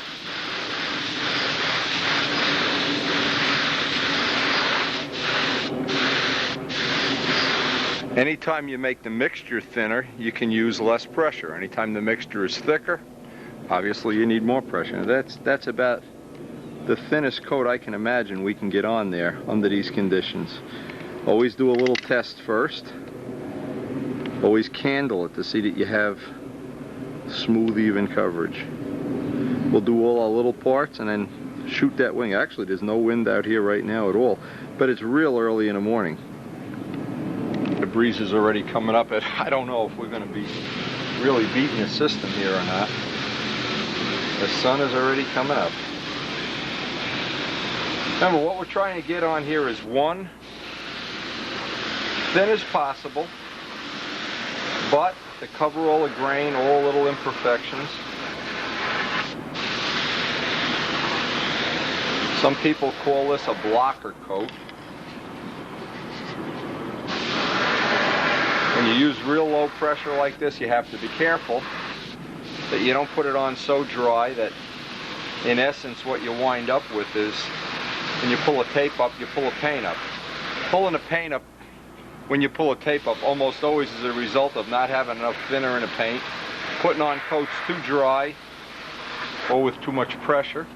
Anytime you make the mixture thinner, you can use less pressure. Anytime the mixture is thicker, obviously you need more pressure. That's about the thinnest coat I can imagine we can get on there under these conditions. Always do a little test first. Always candle it to see that you have smooth, even coverage. We'll do all our little parts and then shoot that wing. Actually, there's no wind out here right now at all, but it's real early in the morning. The breeze is already coming up. I don't know if we're going to be really beating the system here or not. The sun is already coming up. Remember, what we're trying to get on here is one, thin as possible, but to cover all the grain, all little imperfections. Some people call this a blocker coat. When you use real low pressure like this, you have to be careful that you don't put it on so dry that, in essence, what you wind up with is, when you pull a tape up, you pull a paint up. Pulling a paint up when you pull a tape up almost always is a result of not having enough thinner in the paint, putting on coats too dry or with too much pressure.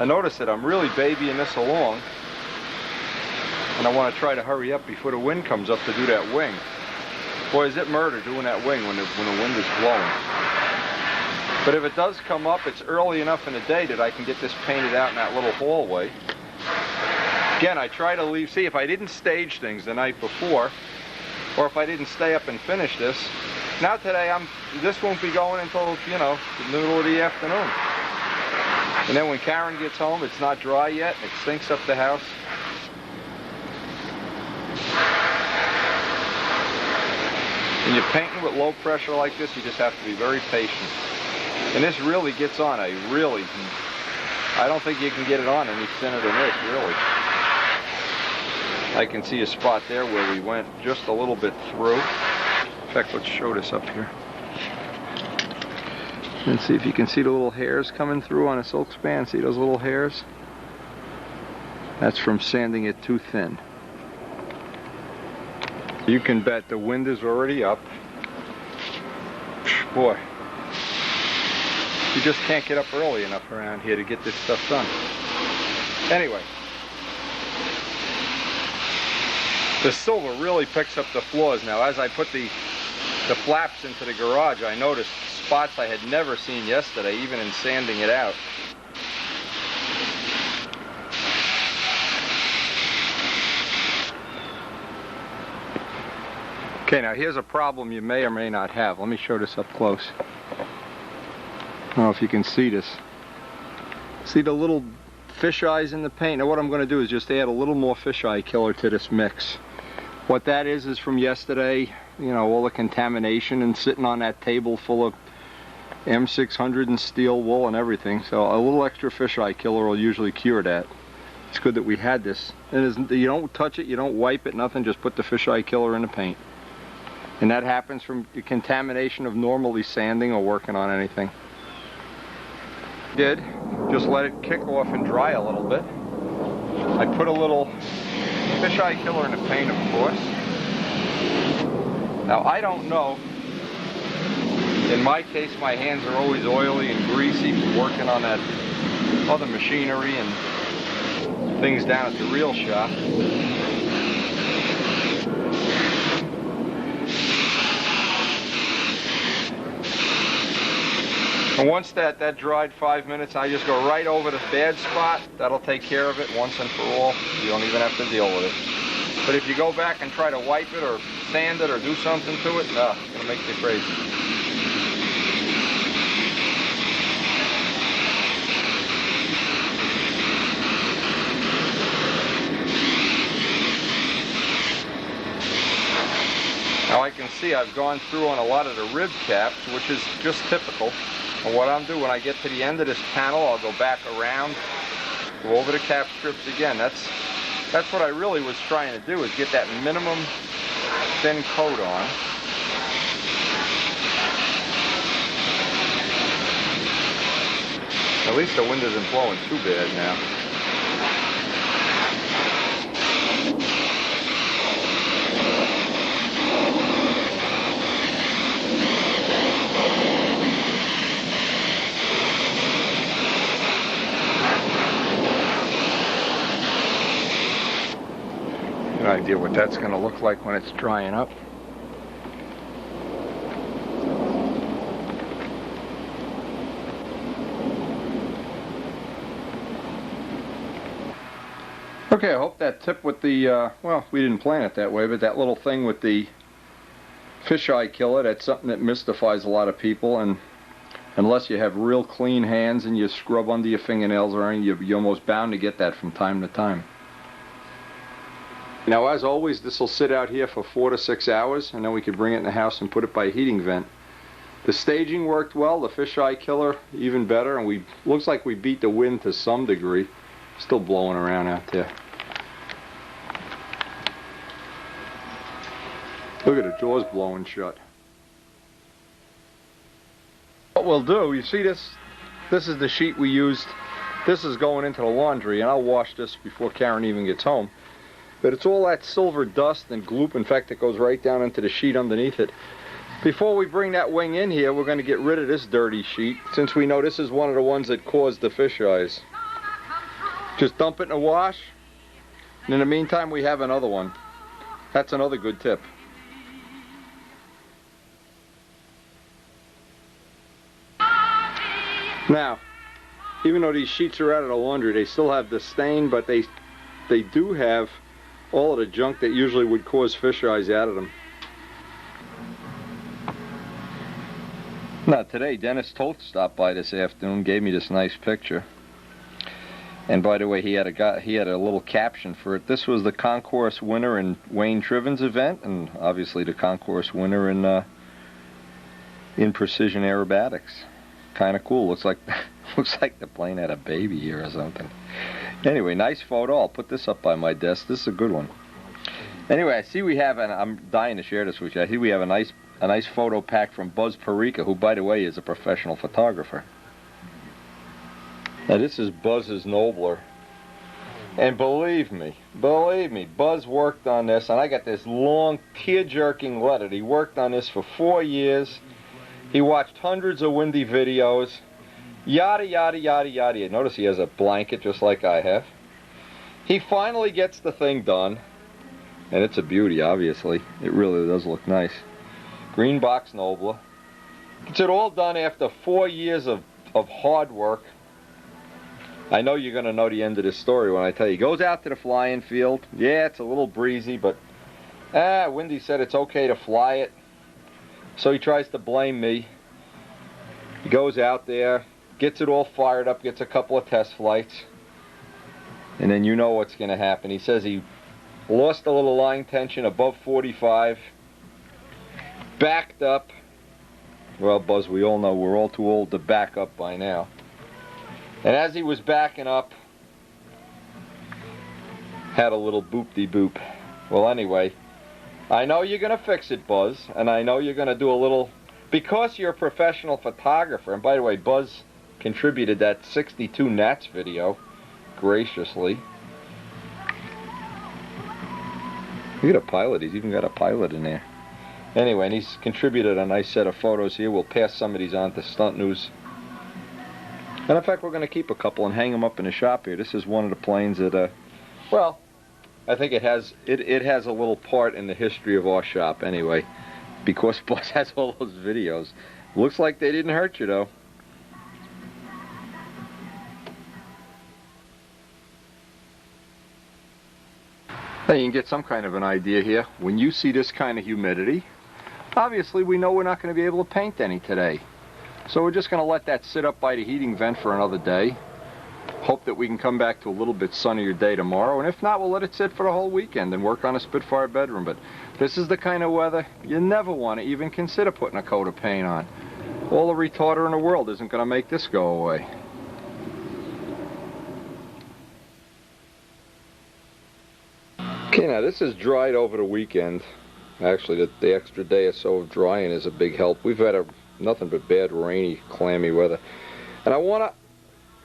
I notice that I'm really babying this along, and I want to try to hurry up before the wind comes up to do that wing. Boy, is it murder doing that wing when the wind is blowing. But if it does come up, it's early enough in the day that I can get this painted out in that little hallway. Again, I try to leave, see, if I didn't stage things the night before, or if I didn't stay up and finish this, now today this won't be going until, you know, the middle of the afternoon. And then when Karen gets home, it's not dry yet, it stinks up the house. When you're painting with low pressure like this, you just have to be very patient. And this really gets on I don't think you can get it on any thinner than this, really. I can see a spot there where we went just a little bit through. In fact, let's show this up here. And see if you can see the little hairs coming through on a silk span. See those little hairs? That's from sanding it too thin. You can bet the wind is already up. Boy, you just can't get up early enough around here to get this stuff done. Anyway, the silver really picks up the flaws. Now, as I put the flaps into the garage, I noticed spots I had never seen yesterday, even in sanding it out. Okay, now here's a problem you may or may not have. Let me show this up close. I don't know if you can see this. See the little fish eyes in the paint? Now what I'm going to do is just add a little more fisheye killer to this mix. What that is from yesterday, you know, all the contamination and sitting on that table full of M600 and steel wool and everything. So a little extra fisheye killer will usually cure that. It's good that we had this. And you don't touch it, you don't wipe it, nothing, just put the fisheye killer in the paint. And that happens from the contamination of normally sanding or working on anything. Just let it kick off and dry a little bit. I put a little fisheye killer in the paint, of course. Now I don't know. In my case, my hands are always oily and greasy from working on that other machinery and things down at the reel shop. And once that dried 5 minutes, I just go right over the bad spot. That'll take care of it once and for all. You don't even have to deal with it. But if you go back and try to wipe it or sand it or do something to it, no, it's going to make you crazy. Now I can see I've gone through on a lot of the rib caps, which is just typical. And what I'm doing, when I get to the end of this panel, I'll go back around, go over the cap strips again. That's what I really was trying to do, is get that minimum thin coat on. At least the wind isn't blowing too bad now. An idea what that's going to look like when it's drying up. Okay, I hope that tip with the, well, we didn't plan it that way, but that little thing with the fisheye killer, that's something that mystifies a lot of people, and unless you have real clean hands and you scrub under your fingernails or anything, you're almost bound to get that from time to time. Now, as always, this will sit out here for 4 to 6 hours, and then we can bring it in the house and put it by a heating vent. The staging worked well, the fisheye killer even better, and looks like we beat the wind to some degree. Still blowing around out there. Look at the doors blowing shut. What we'll do, you see this? This is the sheet we used. This is going into the laundry, and I'll wash this before Karen even gets home. But it's all that silver dust and gloop. In fact, it goes right down into the sheet underneath it. Before we bring that wing in here, we're going to get rid of this dirty sheet, since we know this is one of the ones that caused the fisheyes. Just dump it in the wash, and in the meantime we have another one. That's another good tip. Now, even though these sheets are out of the laundry, they still have the stain, but they do have all of the junk that usually would cause fisheyes out of them. Now today, Dennis Toth stopped by this afternoon, gave me this nice picture. And by the way, he had a little caption for it. This was the concourse winner in Wayne Triven's event, and obviously the concourse winner in precision aerobatics. Kind of cool. Looks like looks like the plane had a baby here or something. Anyway, nice photo. I'll put this up by my desk. This is a good one. Anyway, I see we have, and I'm dying to share this with you. I see we have a nice photo pack from Buzz Perica, who, by the way, is a professional photographer. Now, this is Buzz's Nobler. And believe me, Buzz worked on this, and I got this long, tear-jerking letter. He worked on this for 4 years. He watched hundreds of windy videos. Yada, yada, yada, yada. Notice he has a blanket just like I have. He finally gets the thing done. And it's a beauty, obviously. It really does look nice. Green box Nobler. Gets it all done after 4 years of hard work. I know you're going to know the end of this story when I tell you. He goes out to the flying field. Yeah, it's a little breezy, but Wendy said it's okay to fly it. So he tries to blame me. He goes out there, gets it all fired up, gets a couple of test flights. And then you know what's going to happen. He says he lost a little line tension above 45. Backed up. Well, Buzz, we all know we're all too old to back up by now. And as he was backing up, had a little boop-de-boop. Well, anyway, I know you're going to fix it, Buzz, and I know you're going to do a little, because you're a professional photographer, and by the way, Buzz contributed that 62 Nats video graciously. You got a pilot, he's even got a pilot in there. Anyway, and he's contributed a nice set of photos here. We'll pass some of these on to Stunt News. And in fact, we're going to keep a couple and hang them up in the shop here. This is one of the planes that, well, I think it has a little part in the history of our shop anyway, because Buzz has all those videos. Looks like they didn't hurt you though. Now you can get some kind of an idea here. When you see this kind of humidity, obviously we know we're not going to be able to paint any today. So we're just going to let that sit up by the heating vent for another day. Hope that we can come back to a little bit sunnier day tomorrow, and if not, we'll let it sit for the whole weekend and work on a Spitfire bedroom. But this is the kind of weather you never want to even consider putting a coat of paint on. All the retarder in the world isn't going to make this go away. Okay, now this is dried over the weekend. Actually, the extra day or so of drying is a big help. We've had nothing but bad, rainy, clammy weather, and I want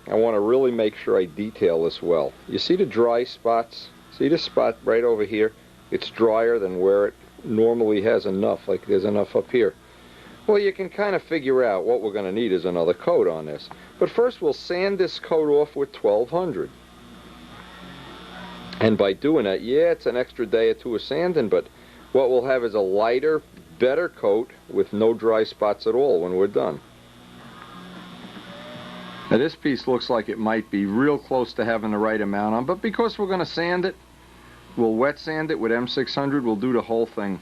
to really make sure I detail this well. You see the dry spots? See this spot right over here? It's drier than where it normally has enough, like there's enough up here. Well, you can kind of figure out what we're going to need is another coat on this. But first we'll sand this coat off with 1200. And by doing that, yeah, it's an extra day or two of sanding, but what we'll have is a lighter, better coat with no dry spots at all when we're done. Now this piece looks like it might be real close to having the right amount on, but because we're going to sand it, we'll wet sand it with M600, we'll do the whole thing,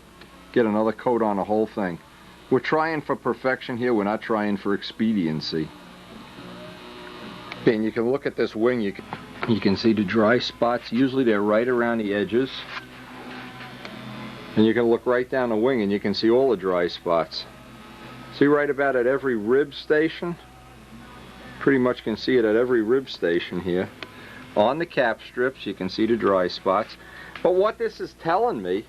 get another coat on the whole thing. We're trying for perfection here, we're not trying for expediency. And you can look at this wing, you can see the dry spots, usually they're right around the edges. And you can look right down the wing and you can see all the dry spots. See right about at every rib station? Pretty much can see it at every rib station here. On the cap strips you can see the dry spots. But what this is telling me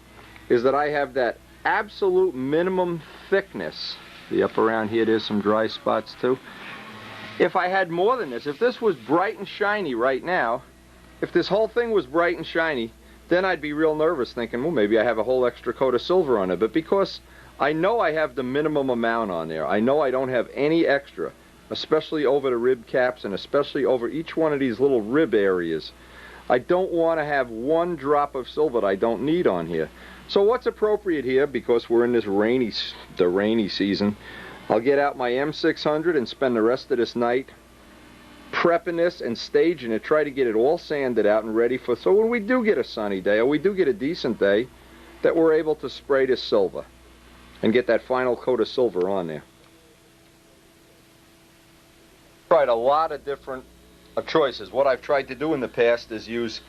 is that I have that absolute minimum thickness. See up around here there's some dry spots too. If I had more than this, if this was bright and shiny right now, if this whole thing was bright and shiny, then I'd be real nervous thinking, well, maybe I have a whole extra coat of silver on it. But because I know I have the minimum amount on there, I know I don't have any extra, especially over the rib caps and especially over each one of these little rib areas. I don't want to have one drop of silver that I don't need on here. So what's appropriate here, because we're in this rainy season, I'll get out my M600 and spend the rest of this night prepping this and staging it, try to get it all sanded out and ready for, so when we do get a sunny day or we do get a decent day, that we're able to spray this silver and get that final coat of silver on there. Tried a lot of different choices. What I've tried to do in the past is use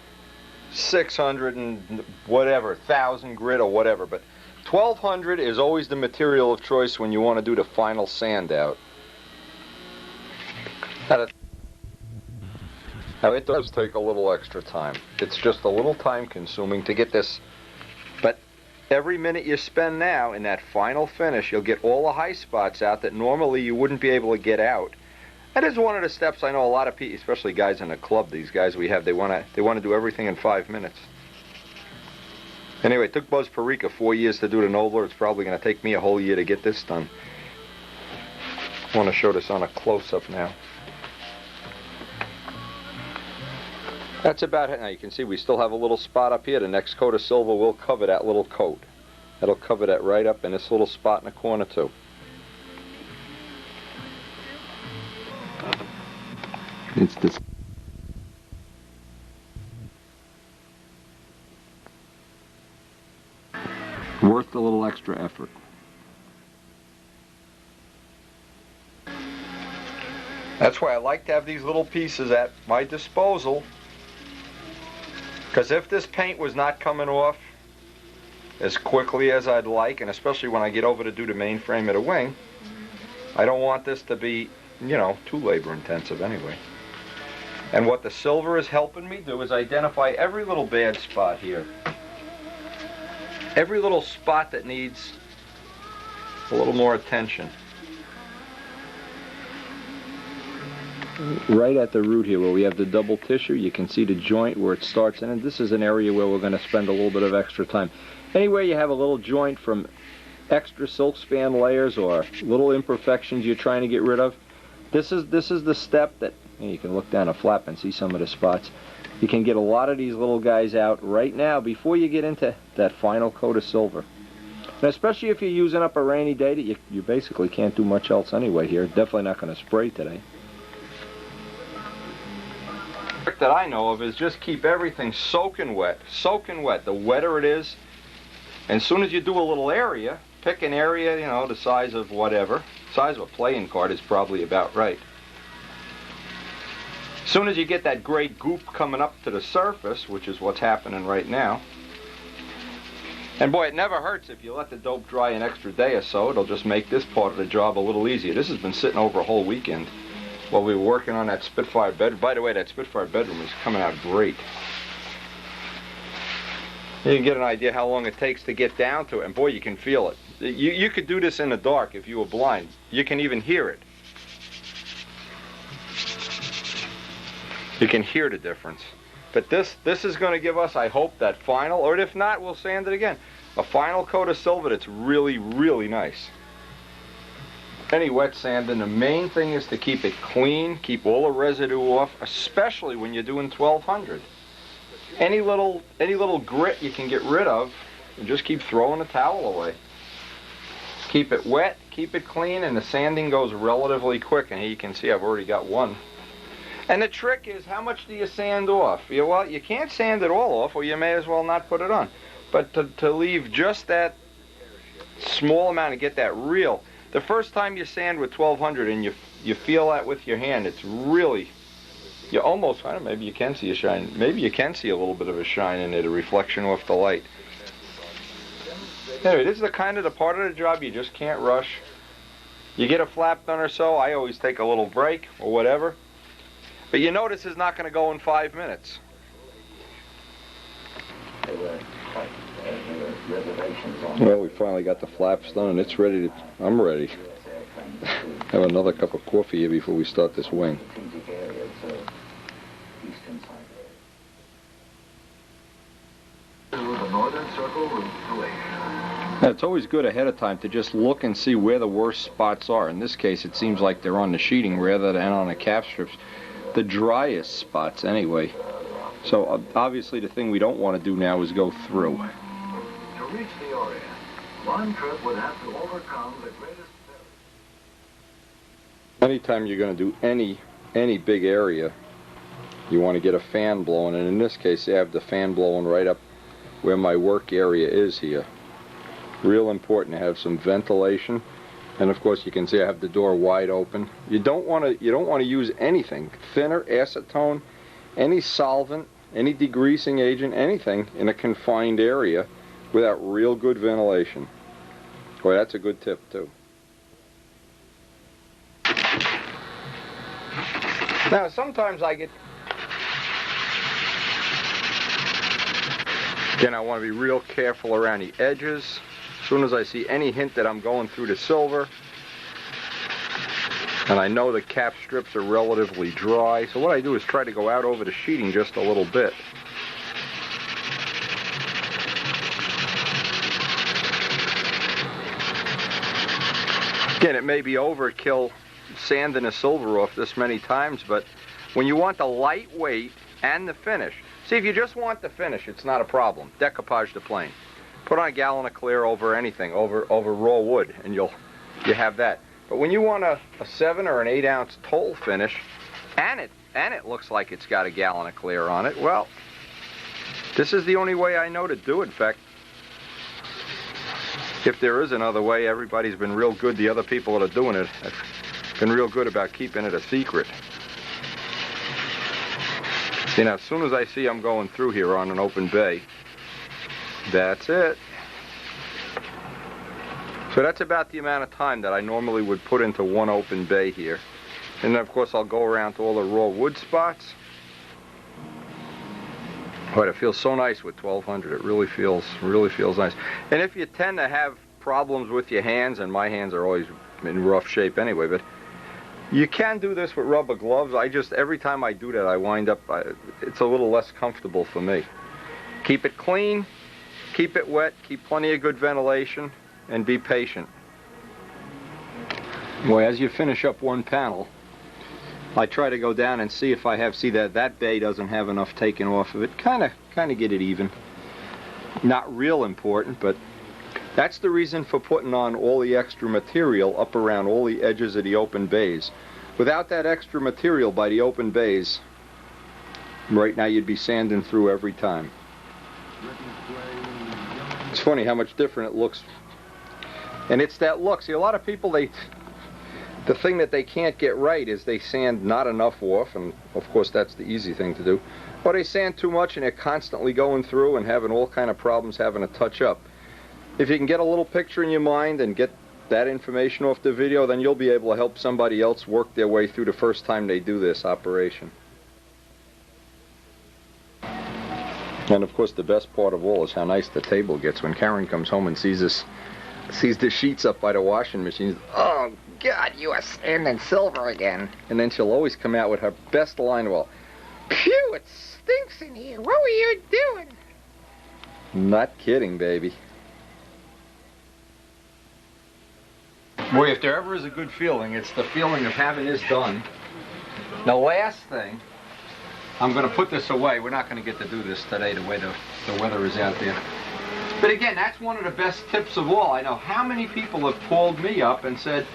600 and whatever, 1000 grit or whatever, but 1200 is always the material of choice when you want to do the final sand out. Now it does take a little extra time. It's just a little time consuming to get this, but every minute you spend now in that final finish, you'll get all the high spots out that normally you wouldn't be able to get out. That is one of the steps I know a lot of people, especially guys in the club, these guys we have, they want to do everything in 5 minutes. Anyway, it took Buzz Perica 4 years to do the Nobler. It's probably going to take me a whole year to get this done. I want to show this on a close-up now. That's about it. Now you can see we still have a little spot up here. The next coat of silver will cover that little coat. That'll cover that right up in this little spot in the corner too. It's this. Worth a little extra effort. That's why I like to have these little pieces at my disposal. Because if this paint was not coming off as quickly as I'd like, and especially when I get over to do the main frame of the wing, I don't want this to be, you know, too labor intensive anyway. And what the silver is helping me do is identify every little bad spot here. Every little spot that needs a little more attention. Right at the root here where we have the double tissue, you can see the joint where it starts, and this is an area where we're going to spend a little bit of extra time. Anywhere you have a little joint from extra silk span layers or little imperfections you're trying to get rid of, this is the step that, you can look down a flap and see some of the spots. You can get a lot of these little guys out right now before you get into that final coat of silver. And especially if you're using up a rainy day that you basically can't do much else anyway here. Definitely not going to spray today. The trick that I know of is just keep everything soaking wet. Soaking wet. The wetter it is, and as soon as you do a little area, pick an area, you know, the size of whatever. The size of a playing card is probably about right. As soon as you get that gray goop coming up to the surface, which is what's happening right now, and boy, it never hurts if you let the dope dry an extra day or so. It'll just make this part of the job a little easier. This has been sitting over a whole weekend while we were working on that Spitfire bedroom. By the way, that Spitfire bedroom is coming out great. You can get an idea how long it takes to get down to it, and boy, you can feel it. You could do this in the dark if you were blind. You can even hear it. You can hear the difference. But this is going to give us, I hope, that final, or if not, we'll sand it again. A final coat of silver that's really, really nice. Any wet sanding, the main thing is to keep it clean, keep all the residue off, especially when you're doing 1200. Any little grit you can get rid of, and just keep throwing the towel away. Keep it wet, keep it clean, and the sanding goes relatively quick. And here you can see I've already got one. And the trick is, how much do you sand off? Well, you can't sand it all off, or you may as well not put it on. But to leave just that small amount and get that real. The first time you sand with 1200 and you feel that with your hand, it's really, you almost, I don't know, maybe you can see a shine. Maybe you can see a little bit of a shine in it, a reflection off the light. Anyway, this is the kind of the part of the job you just can't rush. You get a flap done or so, I always take a little break or whatever. But you know this is not going to go in 5 minutes. Well, we finally got the flaps done and it's ready to, I'm ready. Have another cup of coffee here before we start this wing. Now, it's always good ahead of time to just look and see where the worst spots are. In this case, it seems like they're on the sheeting rather than on the cap strips. The driest spots anyway. So obviously the thing we don't want to do now is go through. To reach the Orient, one trip would have to overcome the greatest peril. Anytime you're going to do any big area, you want to get a fan blowing, and in this case I have the fan blowing right up where my work area is here. Real important to have some ventilation. And of course you can see I have the door wide open. You don't want to use anything, thinner, acetone, any solvent, any degreasing agent, anything in a confined area without real good ventilation. Boy, that's a good tip too. Now, sometimes I get... Again, I want to be real careful around the edges. As soon as I see any hint that I'm going through the silver, and I know the cap strips are relatively dry, so what I do is try to go out over the sheeting just a little bit. Again, it may be overkill sanding the silver off this many times, but when you want the lightweight and the finish, see, if you just want the finish, it's not a problem. Decoupage the plane. Put on a gallon of clear over anything, over raw wood, and you have that. But when you want a 7 or an 8 ounce toll finish, and it looks like it's got a gallon of clear on it, well, this is the only way I know to do it. In fact, if there is another way, everybody's been real good. The other people that are doing it have been real good about keeping it a secret. See, now, as soon as I see I'm going through here on an open bay, that's it. So that's about the amount of time that I normally would put into one open bay here. And then, of course, I'll go around to all the raw wood spots. But it feels so nice with 1200. It really feels nice. And if you tend to have problems with your hands, and my hands are always in rough shape anyway, but you can do this with rubber gloves. Every time I do that, I wind up, it's a little less comfortable for me. Keep it clean, keep it wet, keep plenty of good ventilation, and be patient. Boy, as you finish up one panel, I try to go down and see if I see that bay doesn't have enough taken off of it. Kind of get it even. Not real important, but that's the reason for putting on all the extra material up around all the edges of the open bays. Without that extra material by the open bays, right now you'd be sanding through every time. It's funny how much different it looks. And it's that look. See, a lot of people, the thing that they can't get right is they sand not enough off, and of course that's the easy thing to do. Or they sand too much and they're constantly going through and having all kind of problems having to touch up. If you can get a little picture in your mind and get that information off the video, then you'll be able to help somebody else work their way through the first time they do this operation. And of course the best part of all is how nice the table gets when Karen comes home and sees the sheets up by the washing machine. Oh God, you are sanding silver again. And then she'll always come out with her best line, well, phew, it stinks in here. What were you doing? Not kidding, baby. Boy, if there ever is a good feeling, it's the feeling of having this done. The last thing, I'm going to put this away. We're not going to get to do this today the way the weather is out there. But again, that's one of the best tips of all. I know how many people have called me up and said,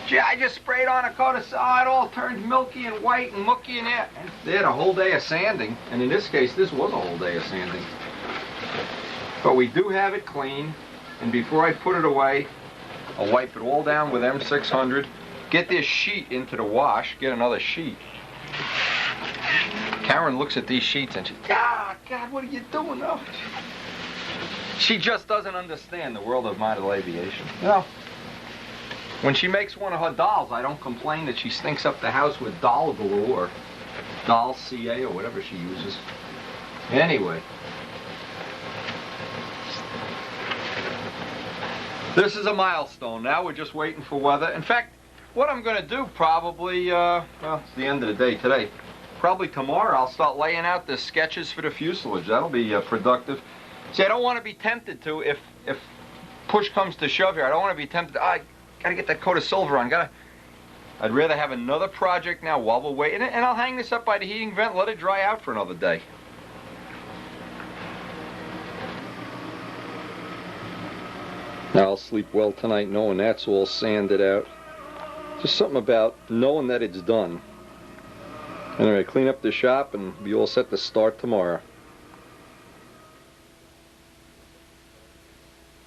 gee, I just sprayed on a coat of salt, it all turned milky and white and mucky and that. They had a whole day of sanding, and in this case, this was a whole day of sanding. But we do have it clean, and before I put it away, I'll wipe it all down with M600, get this sheet into the wash, get another sheet. Karen looks at these sheets and she, God, what are you doing? Oh. She just doesn't understand the world of model aviation. You know, when she makes one of her dolls, I don't complain that she stinks up the house with doll glue or doll CA or whatever she uses. Anyway. This is a milestone. Now we're just waiting for weather. In fact, what I'm going to do probably, well, it's the end of the day today. Probably tomorrow I'll start laying out the sketches for the fuselage. That'll be productive. See, I don't want to be tempted to, if push comes to shove here, I don't want to be tempted to, I got to get that coat of silver on. I'd rather have another project now while we're waiting, and I'll hang this up by the heating vent, let it dry out for another day. Now I'll sleep well tonight knowing that's all sanded out. Just something about knowing that it's done. Anyway, clean up the shop and be all set to start tomorrow.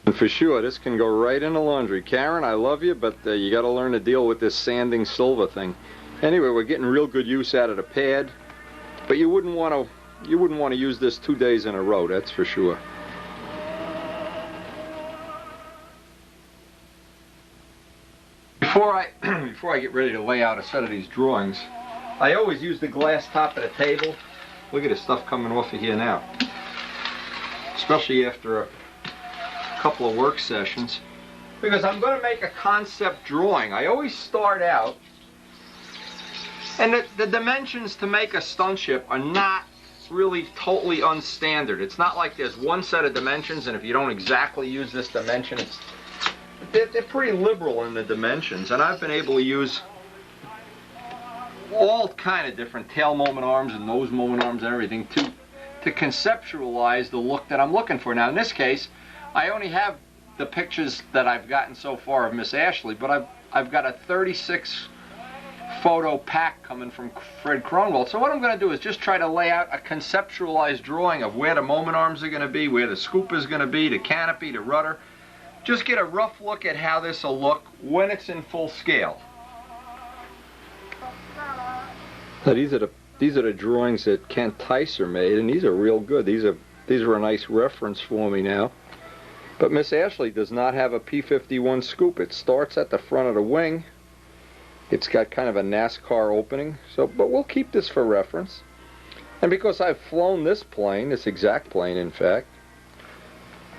And for sure, this can go right in the laundry. Karen, I love you, but you got to learn to deal with this sanding silver thing. Anyway, we're getting real good use out of the pad, but you wouldn't want to use this 2 days in a row. That's for sure. Before I get ready to lay out a set of these drawings, I always use the glass top of the table. Look at the stuff coming off of here now. Especially after a couple of work sessions. Because I'm going to make a concept drawing. I always start out, and the dimensions to make a stunt ship are not really totally unstandard. It's not like there's one set of dimensions, and if you don't exactly use this dimension, they're pretty liberal in the dimensions. And I've been able to use all kind of different tail moment arms and nose moment arms and everything to conceptualize the look that I'm looking for. Now in this case, I only have the pictures that I've gotten so far of Miss Ashley, but I've got a 36 photo pack coming from Fred Cronwell. So what I'm going to do is just try to lay out a conceptualized drawing of where the moment arms are going to be, where the scoop is going to be, the canopy, the rudder. Just get a rough look at how this will look when it's in full scale. Now these are the drawings that Kent Tyser made, and these are real good. These are a nice reference for me now. But Miss Ashley does not have a P-51 scoop. It starts at the front of the wing. It's got kind of a NASCAR opening. But we'll keep this for reference. And because I've flown this plane, this exact plane in fact,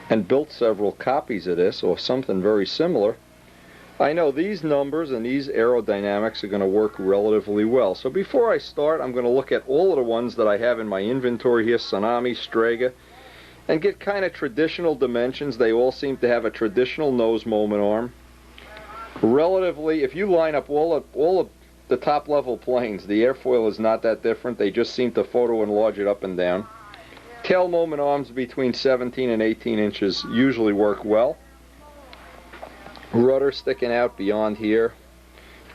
and built several copies of this or something very similar, I know these numbers and these aerodynamics are going to work relatively well. So before I start, I'm going to look at all of the ones that I have in my inventory here, Tsunami, Strega, and get kind of traditional dimensions. They all seem to have a traditional nose moment arm. Relatively, if you line up all of the top level planes, the airfoil is not that different. They just seem to photo enlarge it up and down. Tail moment arms between 17 and 18 inches usually work well. Rudder sticking out beyond here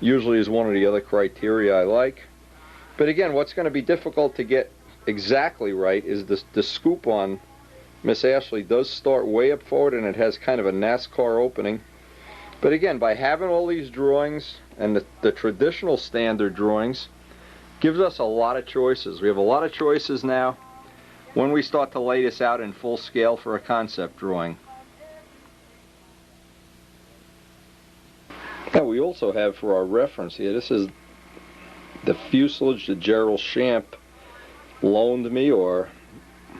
usually is one of the other criteria I like. But again, what's going to be difficult to get exactly right is the scoop on Miss Ashley does start way up forward, and it has kind of a NASCAR opening. But again, by having all these drawings and the traditional standard drawings gives us a lot of choices. We have a lot of choices now when we start to lay this out in full scale for a concept drawing. Now we also have for our reference here, this is the fuselage that Gerald Champ loaned me, or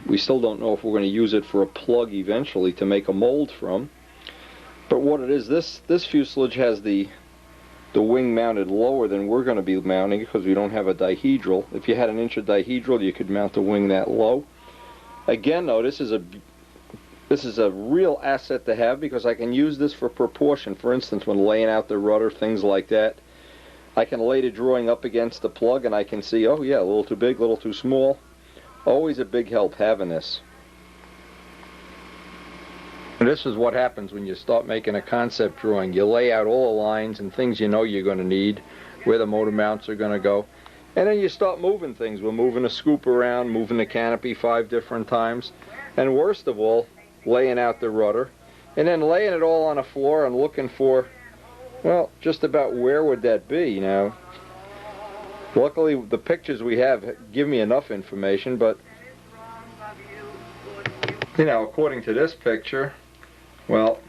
we still don't know if we're going to use it for a plug eventually to make a mold from. But what it is, this fuselage has the wing mounted lower than we're going to be mounting because we don't have a dihedral. If you had an inch of dihedral, you could mount the wing that low. Again though, this is a real asset to have because I can use this for proportion. For instance, when laying out the rudder, things like that, I can lay the drawing up against the plug and I can see, oh yeah, a little too big, a little too small. Always a big help having this. And this is what happens when you start making a concept drawing. You lay out all the lines and things you know you're going to need, where the motor mounts are going to go. And then you start moving things. We're moving a scoop around, moving the canopy 5 different times. And worst of all, laying out the rudder. And then laying it all on the floor and looking for, well, just about where would that be. Now, luckily the pictures we have give me enough information, but, you know, according to this picture, well,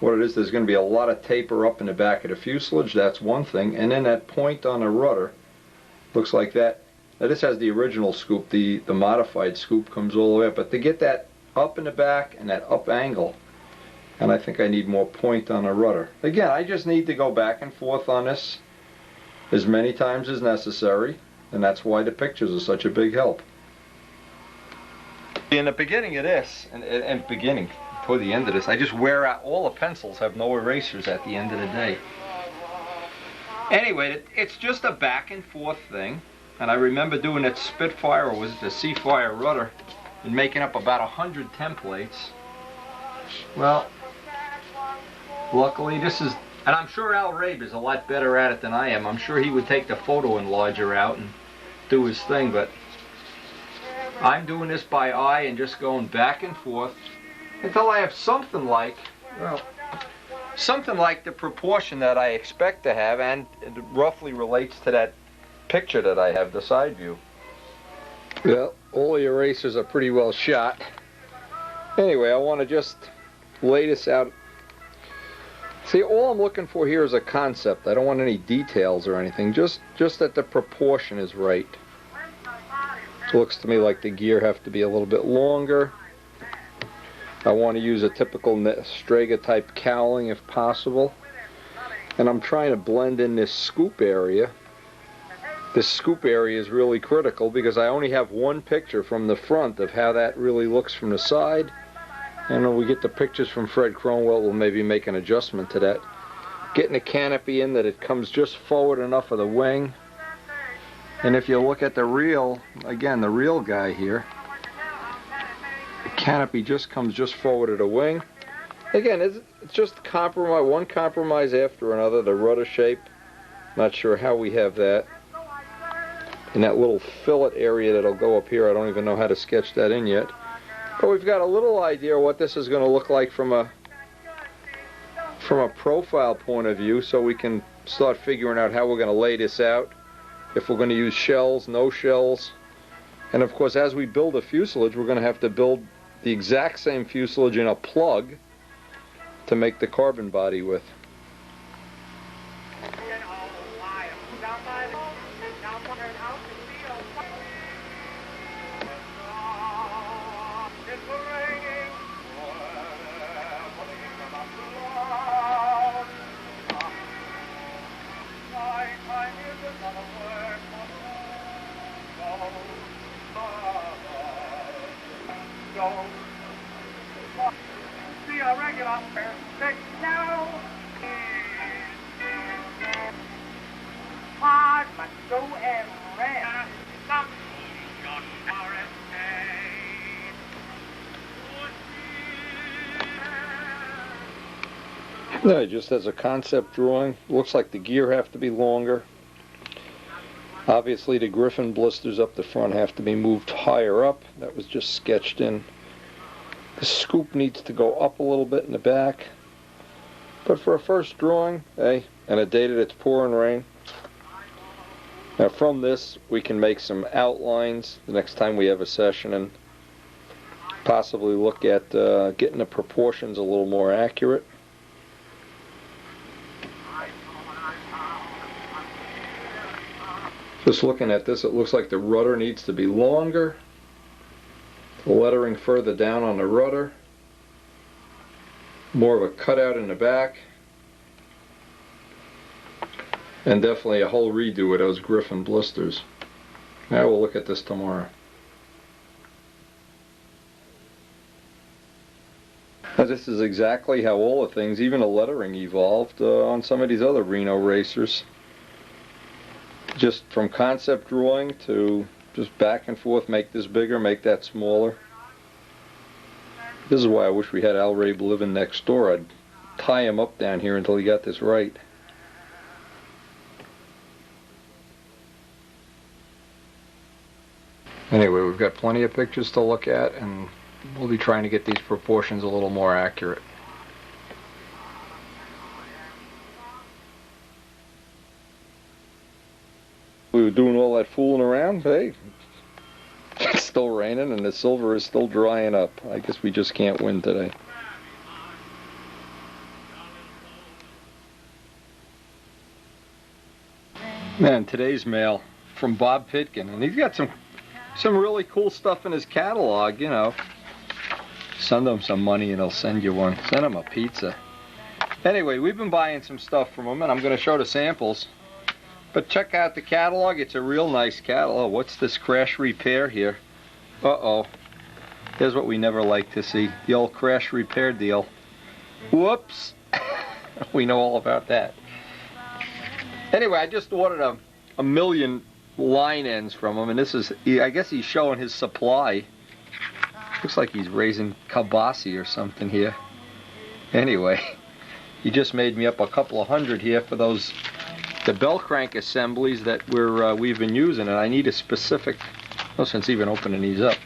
what it is, there's going to be a lot of taper up in the back of the fuselage, that's one thing, and then that point on the rudder looks like that. Now this has the original scoop, the modified scoop comes all the way up, but to get that up in the back and that up angle, and I think I need more point on the rudder. Again, I just need to go back and forth on this as many times as necessary, and that's why the pictures are such a big help. In the beginning of this, and beginning toward the end of this, I just wear out all the pencils, have no erasers at the end of the day. Anyway, it's just a back and forth thing, and I remember doing that Spitfire, or was it the Seafire rudder, and making up about 100 templates. Well, luckily this is, and I'm sure Al Rabe is a lot better at it than I am. I'm sure he would take the photo enlarger out and do his thing, but I'm doing this by eye and just going back and forth until I have something like, well, something like the proportion that I expect to have, and it roughly relates to that picture that I have, the side view. Well, all the erasers are pretty well shot. Anyway, I want to just lay this out See, all I'm looking for here is a concept. I don't want any details or anything. Just that the proportion is right. It looks to me like the gear have to be a little bit longer. I want to use a typical Strega type cowling if possible. And I'm trying to blend in this scoop area. This scoop area is really critical because I only have one picture from the front of how that really looks from the side. And when we get the pictures from Fred Cronwell, we'll maybe make an adjustment to that. Getting the canopy in that it comes just forward enough of the wing. And if you look at the reel, again, the reel guy here, the canopy just comes just forward of the wing. Again, it's just compromise, one compromise after another. The rudder shape, not sure how we have that. And that little fillet area that'll go up here, I don't even know how to sketch that in yet. But we've got a little idea what this is going to look like from a profile point of view, so we can start figuring out how we're going to lay this out. If we're going to use shells, no shells. And of course, as we build a fuselage, we're going to have to build the exact same fuselage in a plug to make the carbon body with. No, just as a concept drawing, looks like the gear have to be longer. Obviously the Griffin blisters up the front have to be moved higher up. That was just sketched in. The scoop needs to go up a little bit in the back. But for a first drawing, hey, and a day that it's pouring rain. Now from this we can make some outlines the next time we have a session and possibly look at getting the proportions a little more accurate. Just looking at this, it looks like the rudder needs to be longer. The lettering further down on the rudder. More of a cutout in the back. And definitely a whole redo of those Griffin blisters. Now we'll look at this tomorrow. Now this is exactly how all the things, even the lettering, evolved on some of these other Reno racers. Just from concept drawing to just back and forth, make this bigger, make that smaller. This is why I wish we had Al Rabe living next door. I'd tie him up down here until he got this right. Anyway, we've got plenty of pictures to look at, and we'll be trying to get these proportions a little more accurate. We were doing all that fooling around, hey, it's still raining and the silver is still drying up. I guess we just can't win today. Man, today's mail from Bob Pitkin, and he's got some really cool stuff in his catalog, you know. Send him some money and he'll send you one. Send him a pizza. Anyway, we've been buying some stuff from him, and I'm going to show the samples. But check out the catalog. It's a real nice catalog. What's this crash repair here? Uh-oh. Here's what we never like to see. The old crash repair deal. Whoops. We know all about that. Anyway, I just ordered a million line ends from him, and this is, I guess he's showing his supply. Looks like he's raising kabasi or something here. Anyway, he just made me up a couple of hundred here for the bell crank assemblies that we've been using, and I need a specific, no sense even opening these up.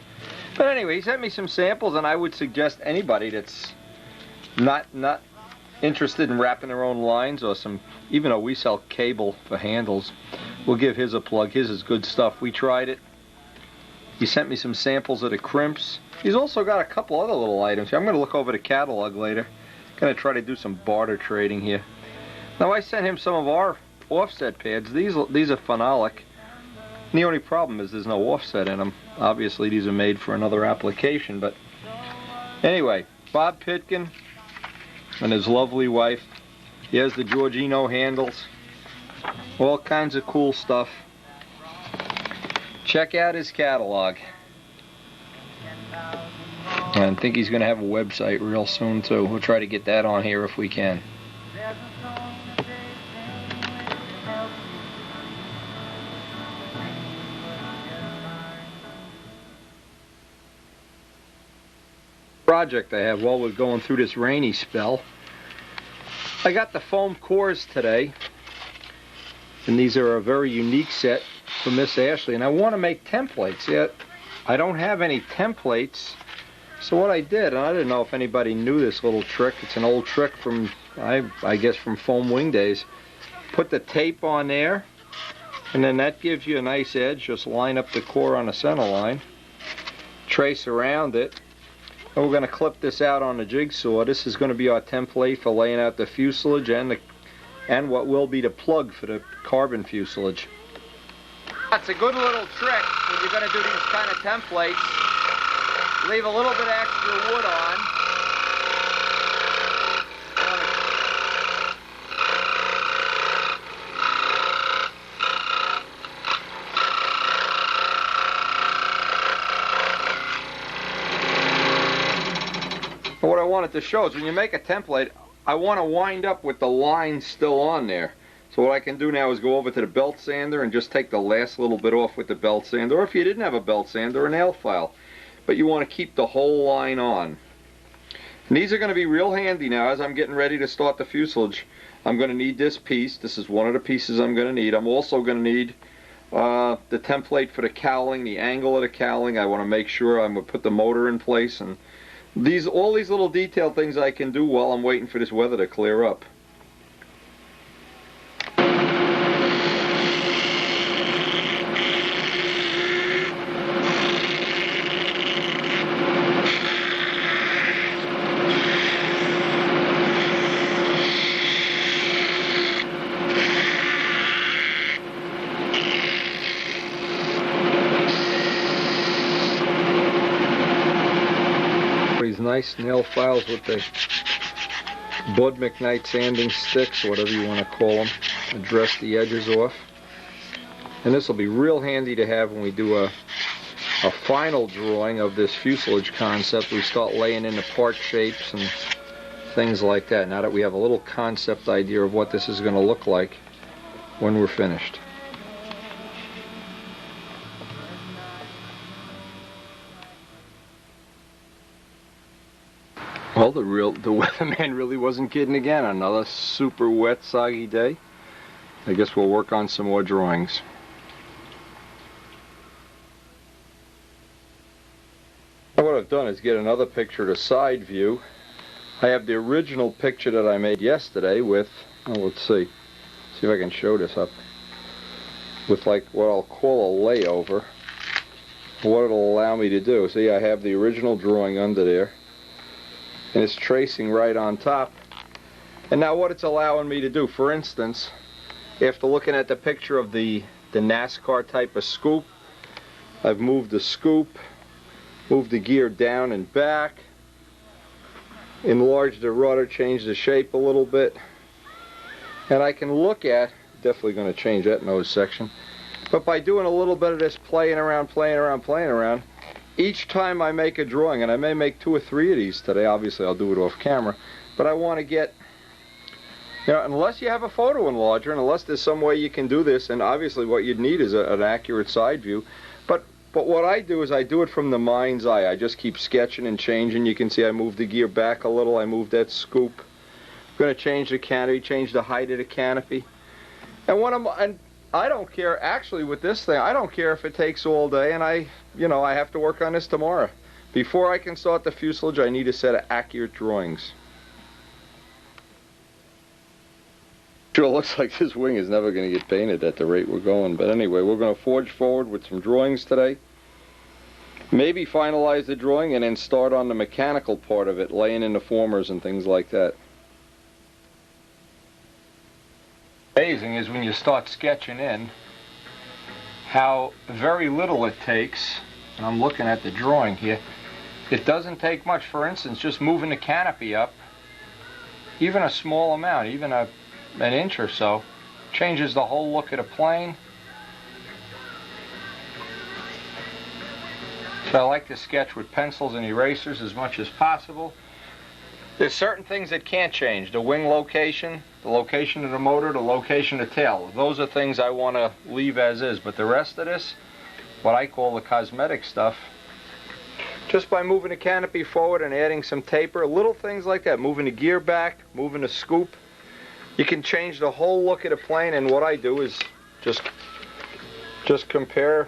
But anyway, he sent me some samples, and I would suggest anybody that's not interested in wrapping their own lines, or some, even though we sell cable for handles, we'll give his a plug. His is good stuff. We tried it. He sent me some samples of the crimps. He's also got a couple other little items here. I'm going to look over the catalog later. Gonna try to do some barter trading here. Now I sent him some of our offset pads. These are phenolic. And the only problem is there's no offset in them. Obviously these are made for another application, but anyway, Bob Pitkin and his lovely wife. He has the Giorgino handles. All kinds of cool stuff. Check out his catalog. I think he's going to have a website real soon too. We'll try to get that on here if we can. Project I have while we're going through this rainy spell. I got the foam cores today, and these are a very unique set for Miss Ashley, and I want to make templates, yet I don't have any templates. So what I did, and I didn't know if anybody knew this little trick, it's an old trick from, I guess from foam wing days. Put the tape on there, and then that gives you a nice edge. Just line up the core on the center line, trace around it, and we're going to clip this out on the jigsaw. This is going to be our template for laying out the fuselage and what will be the plug for the carbon fuselage. That's a good little trick when you're going to do these kind of templates. Leave a little bit of extra wood on. What I wanted to show is when you make a template, I want to wind up with the line still on there. So what I can do now is go over to the belt sander and just take the last little bit off with the belt sander, or if you didn't have a belt sander, a nail file. But you want to keep the whole line on. And these are going to be real handy now as I'm getting ready to start the fuselage. I'm going to need this piece. This is one of the pieces I'm going to need. I'm also going to need the template for the cowling, the angle of the cowling. I want to make sure I'm going to put the motor in place, and all these little detailed things I can do while I'm waiting for this weather to clear up. These nice nail files with the Bud McKnight sanding sticks, whatever you want to call them, address the edges off. And this will be real handy to have when we do a final drawing of this fuselage concept. We start laying in the part shapes and things like that, now that we have a little concept idea of what this is going to look like when we're finished. Well, the weatherman really wasn't kidding again. Another super wet, soggy day. I guess we'll work on some more drawings. Now what I've done is get another picture of the side view. I have the original picture that I made yesterday with, let's see if I can show this up, with like what I'll call a layover, what it'll allow me to do. See, I have the original drawing under there, and it's tracing right on top. And now what it's allowing me to do, for instance, after looking at the picture of the NASCAR type of scoop, I've moved the scoop, moved the gear down and back, enlarged the rudder, changed the shape a little bit, and I can look at, definitely going to change that nose section, but by doing a little bit of this playing around, each time I make a drawing, and I may make 2 or 3 of these today, obviously I'll do it off camera, but I want to get, you know, unless you have a photo enlarger, and unless there's some way you can do this, and obviously what you'd need is an accurate side view, but what I do is I do it from the mind's eye. I just keep sketching and changing. You can see I moved the gear back a little, I moved that scoop. I'm going to change the canopy, change the height of the canopy. And I don't care, actually with this thing, I don't care if it takes all day, and I have to work on this tomorrow. Before I can start the fuselage, I need a set of accurate drawings. Sure looks like this wing is never going to get painted at the rate we're going, but anyway, we're going to forge forward with some drawings today. Maybe finalize the drawing and then start on the mechanical part of it, laying in the formers and things like that. Amazing is when you start sketching in how very little it takes, and I'm looking at the drawing here, it doesn't take much. For instance, just moving the canopy up, even a small amount, even an inch or so, changes the whole look of the plane. So I like to sketch with pencils and erasers as much as possible. There's certain things that can't change. The wing location, the location of the motor, the location of the tail. Those are things I want to leave as is. But the rest of this, what I call the cosmetic stuff, just by moving the canopy forward and adding some taper, little things like that, moving the gear back, moving the scoop, you can change the whole look of the plane. And what I do is just compare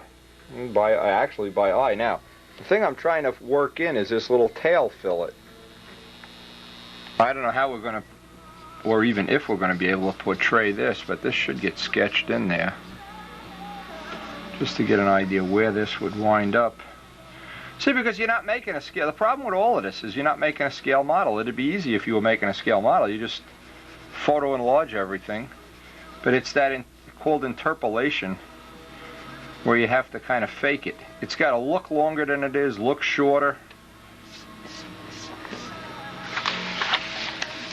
by eye. Now, the thing I'm trying to work in is this little tail fillet. I don't know how we're going to, or even if we're going to be able to portray this, but this should get sketched in there, just to get an idea where this would wind up. See, because you're not making a scale. The problem with all of this is you're not making a scale model. It'd be easy if you were making a scale model. You just photo enlarge everything. But it's that called interpolation, where you have to kind of fake it. It's got to look longer than it is, look shorter.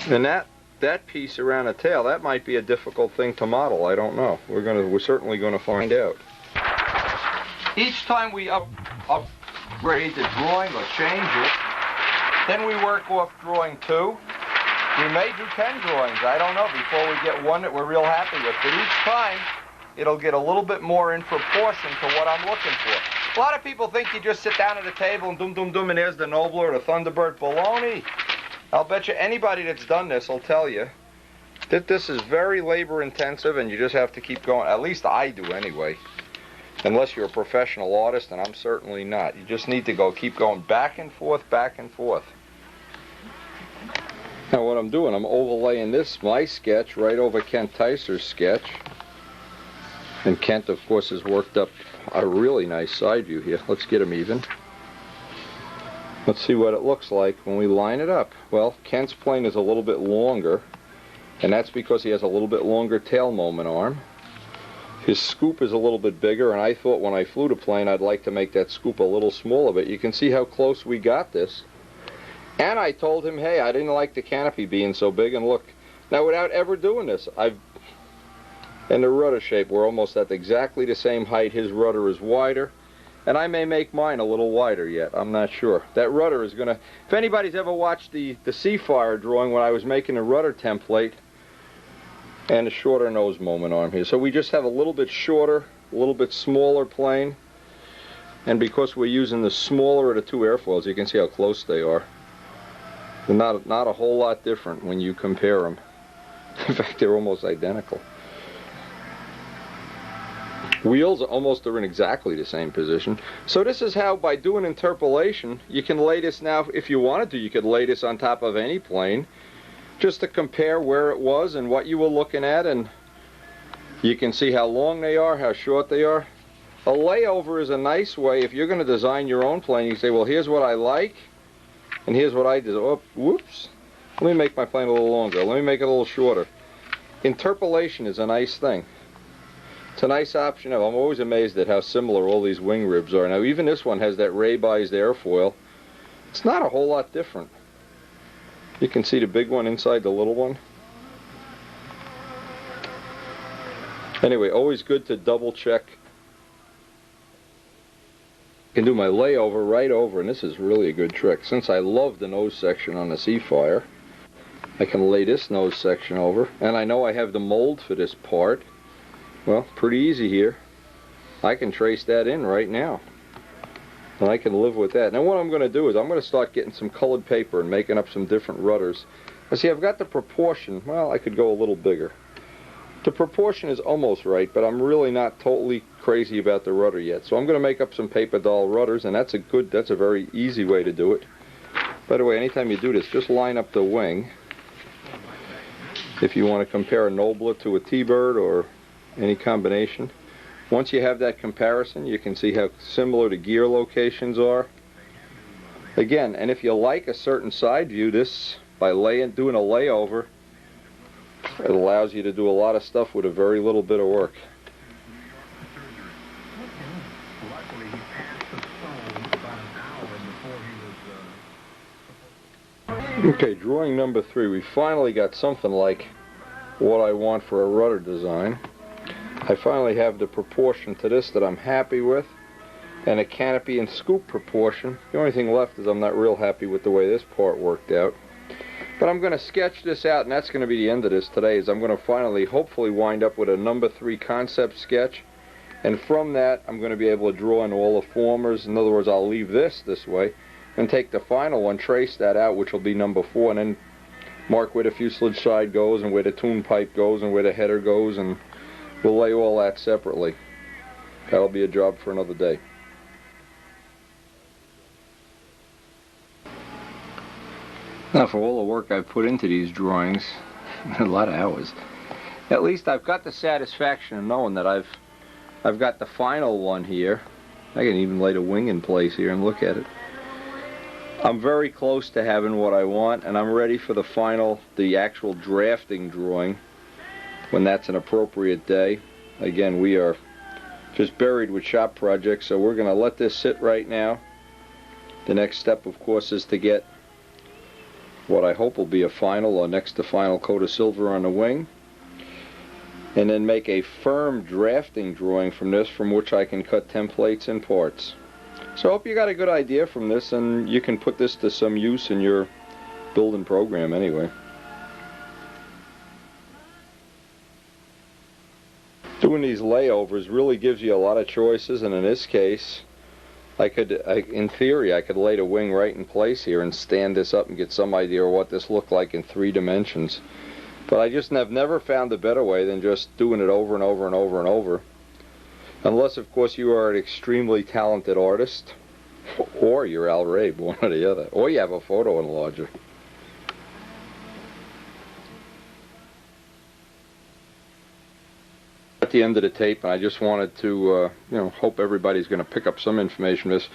And that piece around the tail, that might be a difficult thing to model. I don't know. We're certainly going to find out. Each time we upgrade the drawing or change it, then we work off drawing 2. We may do 10 drawings, I don't know, before we get one that we're real happy with. But each time, it'll get a little bit more in proportion to what I'm looking for. A lot of people think you just sit down at a table and doom, and there's the Nobler or the Thunderbird. Baloney. I'll bet you anybody that's done this will tell you that this is very labor intensive and you just have to keep going. At least I do anyway. Unless you're a professional artist, and I'm certainly not. You just need to keep going back and forth, back and forth. Now what I'm doing, I'm overlaying my sketch right over Kent Tyser's sketch. And Kent, of course, has worked up a really nice side view here. Let's get him even. Let's see what it looks like when we line it up. Well, Kent's plane is a little bit longer, and that's because he has a little bit longer tail moment arm. His scoop is a little bit bigger, and I thought when I flew the plane I'd like to make that scoop a little smaller, but you can see how close we got this. And I told him, hey, I didn't like the canopy being so big, and look, now without ever doing this, in the rudder shape, we're almost at exactly the same height. His rudder is wider. And I may make mine a little wider yet. I'm not sure. That rudder is going to... If anybody's ever watched the Seafire drawing when I was making the rudder template, and a shorter nose moment arm here. So we just have a little bit shorter, a little bit smaller plane. And because we're using the smaller of the 2 airfoils, you can see how close they are. They're not a whole lot different when you compare them. In fact, they're almost identical. Wheels almost are in exactly the same position. So this is how, by doing interpolation, you can lay this now, if you wanted to, you could lay this on top of any plane, just to compare where it was and what you were looking at, and you can see how long they are, how short they are. A layover is a nice way, if you're going to design your own plane, you say, well, here's what I like, and here's what I did. Oh, whoops. Let me make my plane a little longer. Let me make it a little shorter. Interpolation is a nice thing. It's a nice option. I'm always amazed at how similar all these wing ribs are. Now, even this one has that ray-bized airfoil. It's not a whole lot different. You can see the big one inside the little one. Anyway, always good to double check. I can do my layover right over, and this is really a good trick. Since I love the nose section on the Seafire, I can lay this nose section over, and I know I have the mold for this part. Well, pretty easy here. I can trace that in right now. And I can live with that. Now what I'm going to do is I'm going to start getting some colored paper and making up some different rudders. Now see, I've got the proportion. Well, I could go a little bigger. The proportion is almost right, but I'm really not totally crazy about the rudder yet. So I'm going to make up some paper doll rudders, and that's a very easy way to do it. By the way, anytime you do this, just line up the wing. If you want to compare a Nobler to a T-Bird or any combination. Once you have that comparison, you can see how similar the gear locations are. Again, and if you like a certain side view, this, by doing a layover, It allows you to do a lot of stuff with a very little bit of work. Okay, drawing number 3. We finally got something like what I want for a rudder design. I finally have the proportion to this that I'm happy with, and a canopy and scoop proportion. The only thing left is I'm not real happy with the way this part worked out. But I'm going to sketch this out, and that's going to be the end of this today, is I'm going to finally, hopefully, wind up with a number 3 concept sketch. And from that, I'm going to be able to draw in all the formers. In other words, I'll leave this way, and take the final one, trace that out, which will be number 4, and then mark where the fuselage side goes, and where the tune pipe goes, and where the header goes, and we'll lay all that separately. That'll be a job for another day. Now, for all the work I've put into these drawings, a lot of hours, at least I've got the satisfaction of knowing that I've got the final one here. I can even lay the wing in place here and look at it. I'm very close to having what I want, and I'm ready for the final, the actual drafting drawing, when that's an appropriate day. Again, we are just buried with shop projects, so we're going to let this sit right now. The next step, of course, is to get what I hope will be a final or next to final coat of silver on the wing, and then make a firm drafting drawing from this, from which I can cut templates and parts. So I hope you got a good idea from this, and you can put this to some use in your building program anyway. Doing these layovers really gives you a lot of choices, and in this case, in theory, I could lay the wing right in place here and stand this up and get some idea of what this looked like in 3 dimensions. But I just have never found a better way than just doing it over and over and over and over. Unless, of course, you are an extremely talented artist, or you're Al Rabe, one or the other, or you have a photo enlarger. At the end of the tape, and I just wanted to hope everybody's going to pick up some information from this.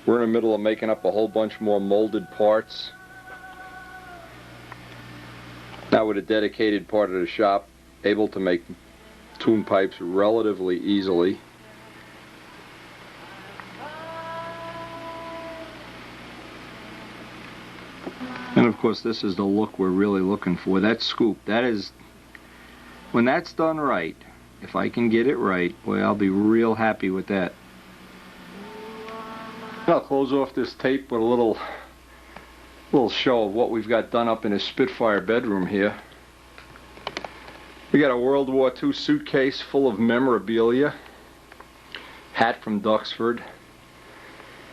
We're in the middle of making up a whole bunch more molded parts. Now with a dedicated part of the shop, able to make tune pipes relatively easily. And of course, this is the look we're really looking for. That scoop, that is, when that's done right, if I can get it right, boy, I'll be real happy with that. I'll close off this tape with a little show of what we've got done up in his Spitfire bedroom here. We got a World War II suitcase full of memorabilia, hat from Duxford,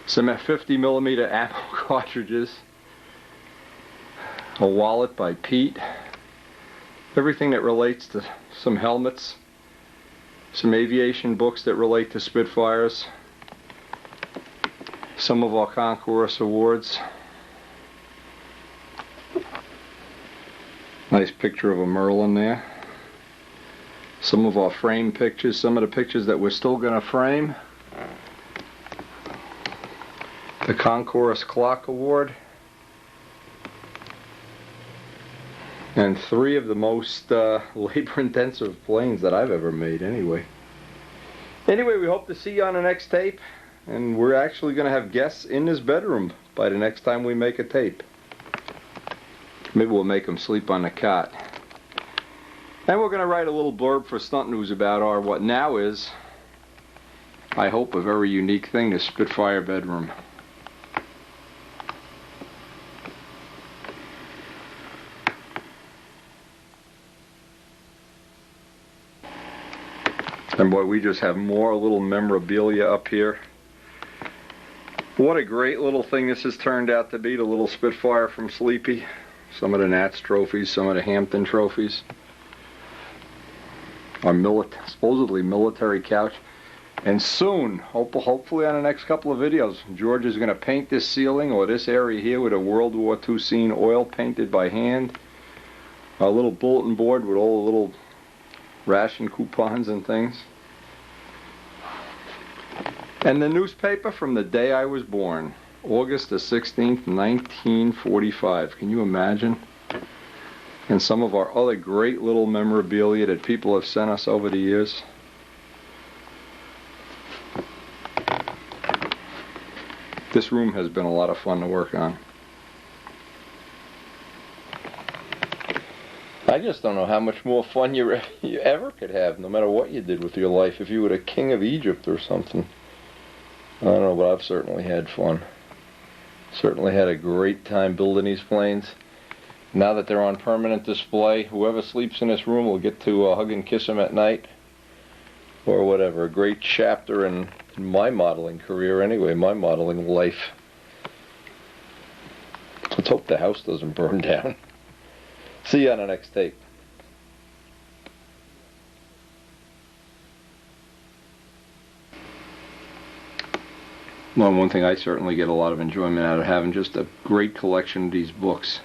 some 50mm ammo cartridges, a wallet by Pete, everything that relates to some helmets, some aviation books that relate to Spitfires, some of our Concourse awards. Nice picture of a Merlin there. Some of our frame pictures, some of the pictures that we're still going to frame. The Concourse Clock Award. And 3 of the most labor-intensive planes that I've ever made, anyway. Anyway, we hope to see you on the next tape. And we're actually going to have guests in this bedroom by the next time we make a tape. Maybe we'll make them sleep on the cot. And we're going to write a little blurb for Stunt News about our, what now is, I hope, a very unique thing, the Spitfire bedroom. And boy, we just have more little memorabilia up here. What a great little thing this has turned out to be, the little Spitfire from Sleepy. Some of the Nats trophies, some of the Hampton trophies. Our supposedly military couch. And soon, hopefully on the next couple of videos, George is going to paint this ceiling or this area here with a World War II scene oil painted by hand. Our little bulletin board with all the little ration coupons and things. And the newspaper from the day I was born, August the 16th, 1945. Can you imagine? and some of our other great little memorabilia that people have sent us over the years. This room has been a lot of fun to work on. I just don't know how much more fun you ever could have, no matter what you did with your life, if you were the king of Egypt or something. I don't know, but I've certainly had fun. Certainly had a great time building these planes. Now that they're on permanent display, whoever sleeps in this room will get to hug and kiss them at night. Or whatever. A great chapter in my modeling career anyway, my modeling life. Let's hope the house doesn't burn down. See you on the next tape. Well, one thing I certainly get a lot of enjoyment out of having just a great collection of these books.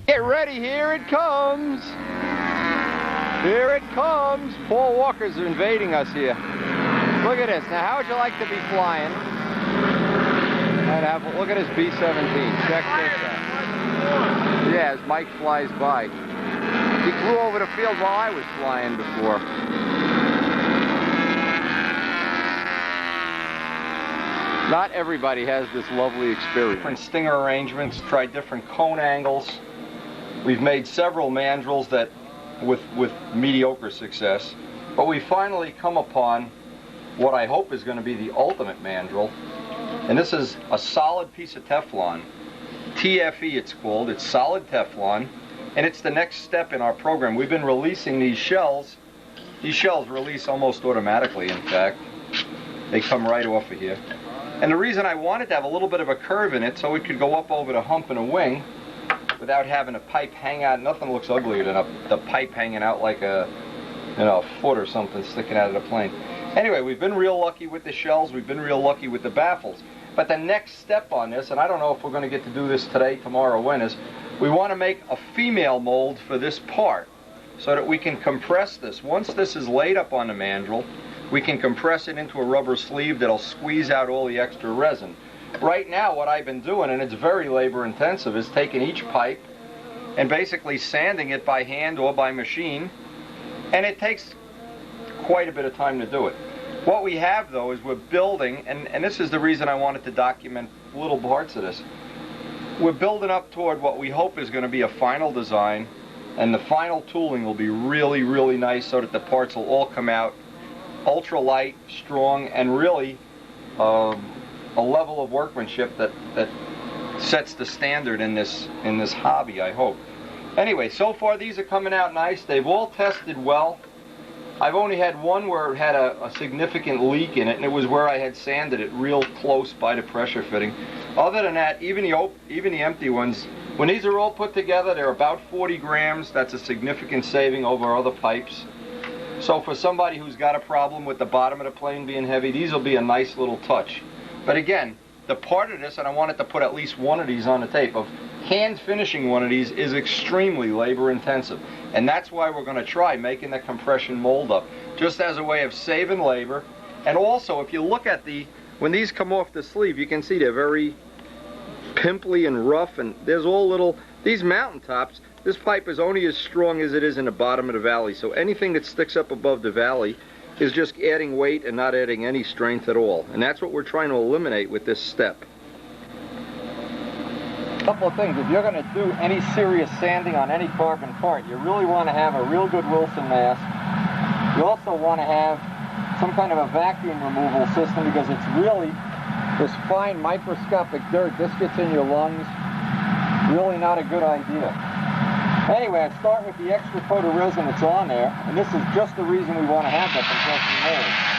Get ready, here it comes! Here it comes! Paul Walker's invading us here. Look at this. Now, how would you like to be flying? And look at this B-17. Check this out. Yeah, as Mike flies by. He flew over the field while I was flying before. Not everybody has this lovely experience. Different stinger arrangements, tried different cone angles. We've made several mandrels that with mediocre success, but we finally come upon what I hope is going to be the ultimate mandrel. And this is a solid piece of Teflon. TFE it's called. It's solid Teflon, and it's the next step in our program. We've been releasing these shells. These shells release almost automatically, in fact. They come right off of here. And the reason I wanted to have a little bit of a curve in it so it could go up over the hump in a wing without having a pipe hang out. Nothing looks uglier than the pipe hanging out like a foot or something sticking out of the plane. Anyway, we've been real lucky with the shells. We've been real lucky with the baffles. But the next step on this, and I don't know if we're going to get to do this today, tomorrow, when, is we want to make a female mold for this part so that we can compress this. Once this is laid up on the mandrel, we can compress it into a rubber sleeve that'll squeeze out all the extra resin. Right now, what I've been doing, and it's very labor intensive, is taking each pipe and basically sanding it by hand or by machine, and it takes quite a bit of time to do it. What we have, though, is we're building, and this is the reason I wanted to document little parts of this. We're building up toward what we hope is going to be a final design, and the final tooling will be really, really nice so that the parts will all come out ultra light, strong, and really a level of workmanship that sets the standard in this hobby, I hope. Anyway, so far these are coming out nice. They've all tested well. I've only had one where it had a significant leak in it, and it was where I had sanded it real close by the pressure fitting. Other than that, even the empty ones, when these are all put together, they're about 40 grams. That's a significant saving over other pipes. So for somebody who's got a problem with the bottom of the plane being heavy, these will be a nice little touch. But again, the part of this, and I wanted to put at least one of these on the tape, of hand finishing one of these is extremely labor intensive. And that's why we're going to try making the compression mold up, just as a way of saving labor. And also, if you look at when these come off the sleeve, you can see they're very pimply and rough, and there's all little, these mountaintops, this pipe is only as strong as it is in the bottom of the valley. So anything that sticks up above the valley is just adding weight and not adding any strength at all. And that's what we're trying to eliminate with this step. A couple of things. If you're going to do any serious sanding on any carbon part, you really want to have a real good Wilson mask. You also want to have some kind of a vacuum removal system, because it's really this fine microscopic dirt. This gets in your lungs. Really not a good idea. Anyway, I start with the extra coat of resin that's on there, and this is just the reason we want to have that compressing mold.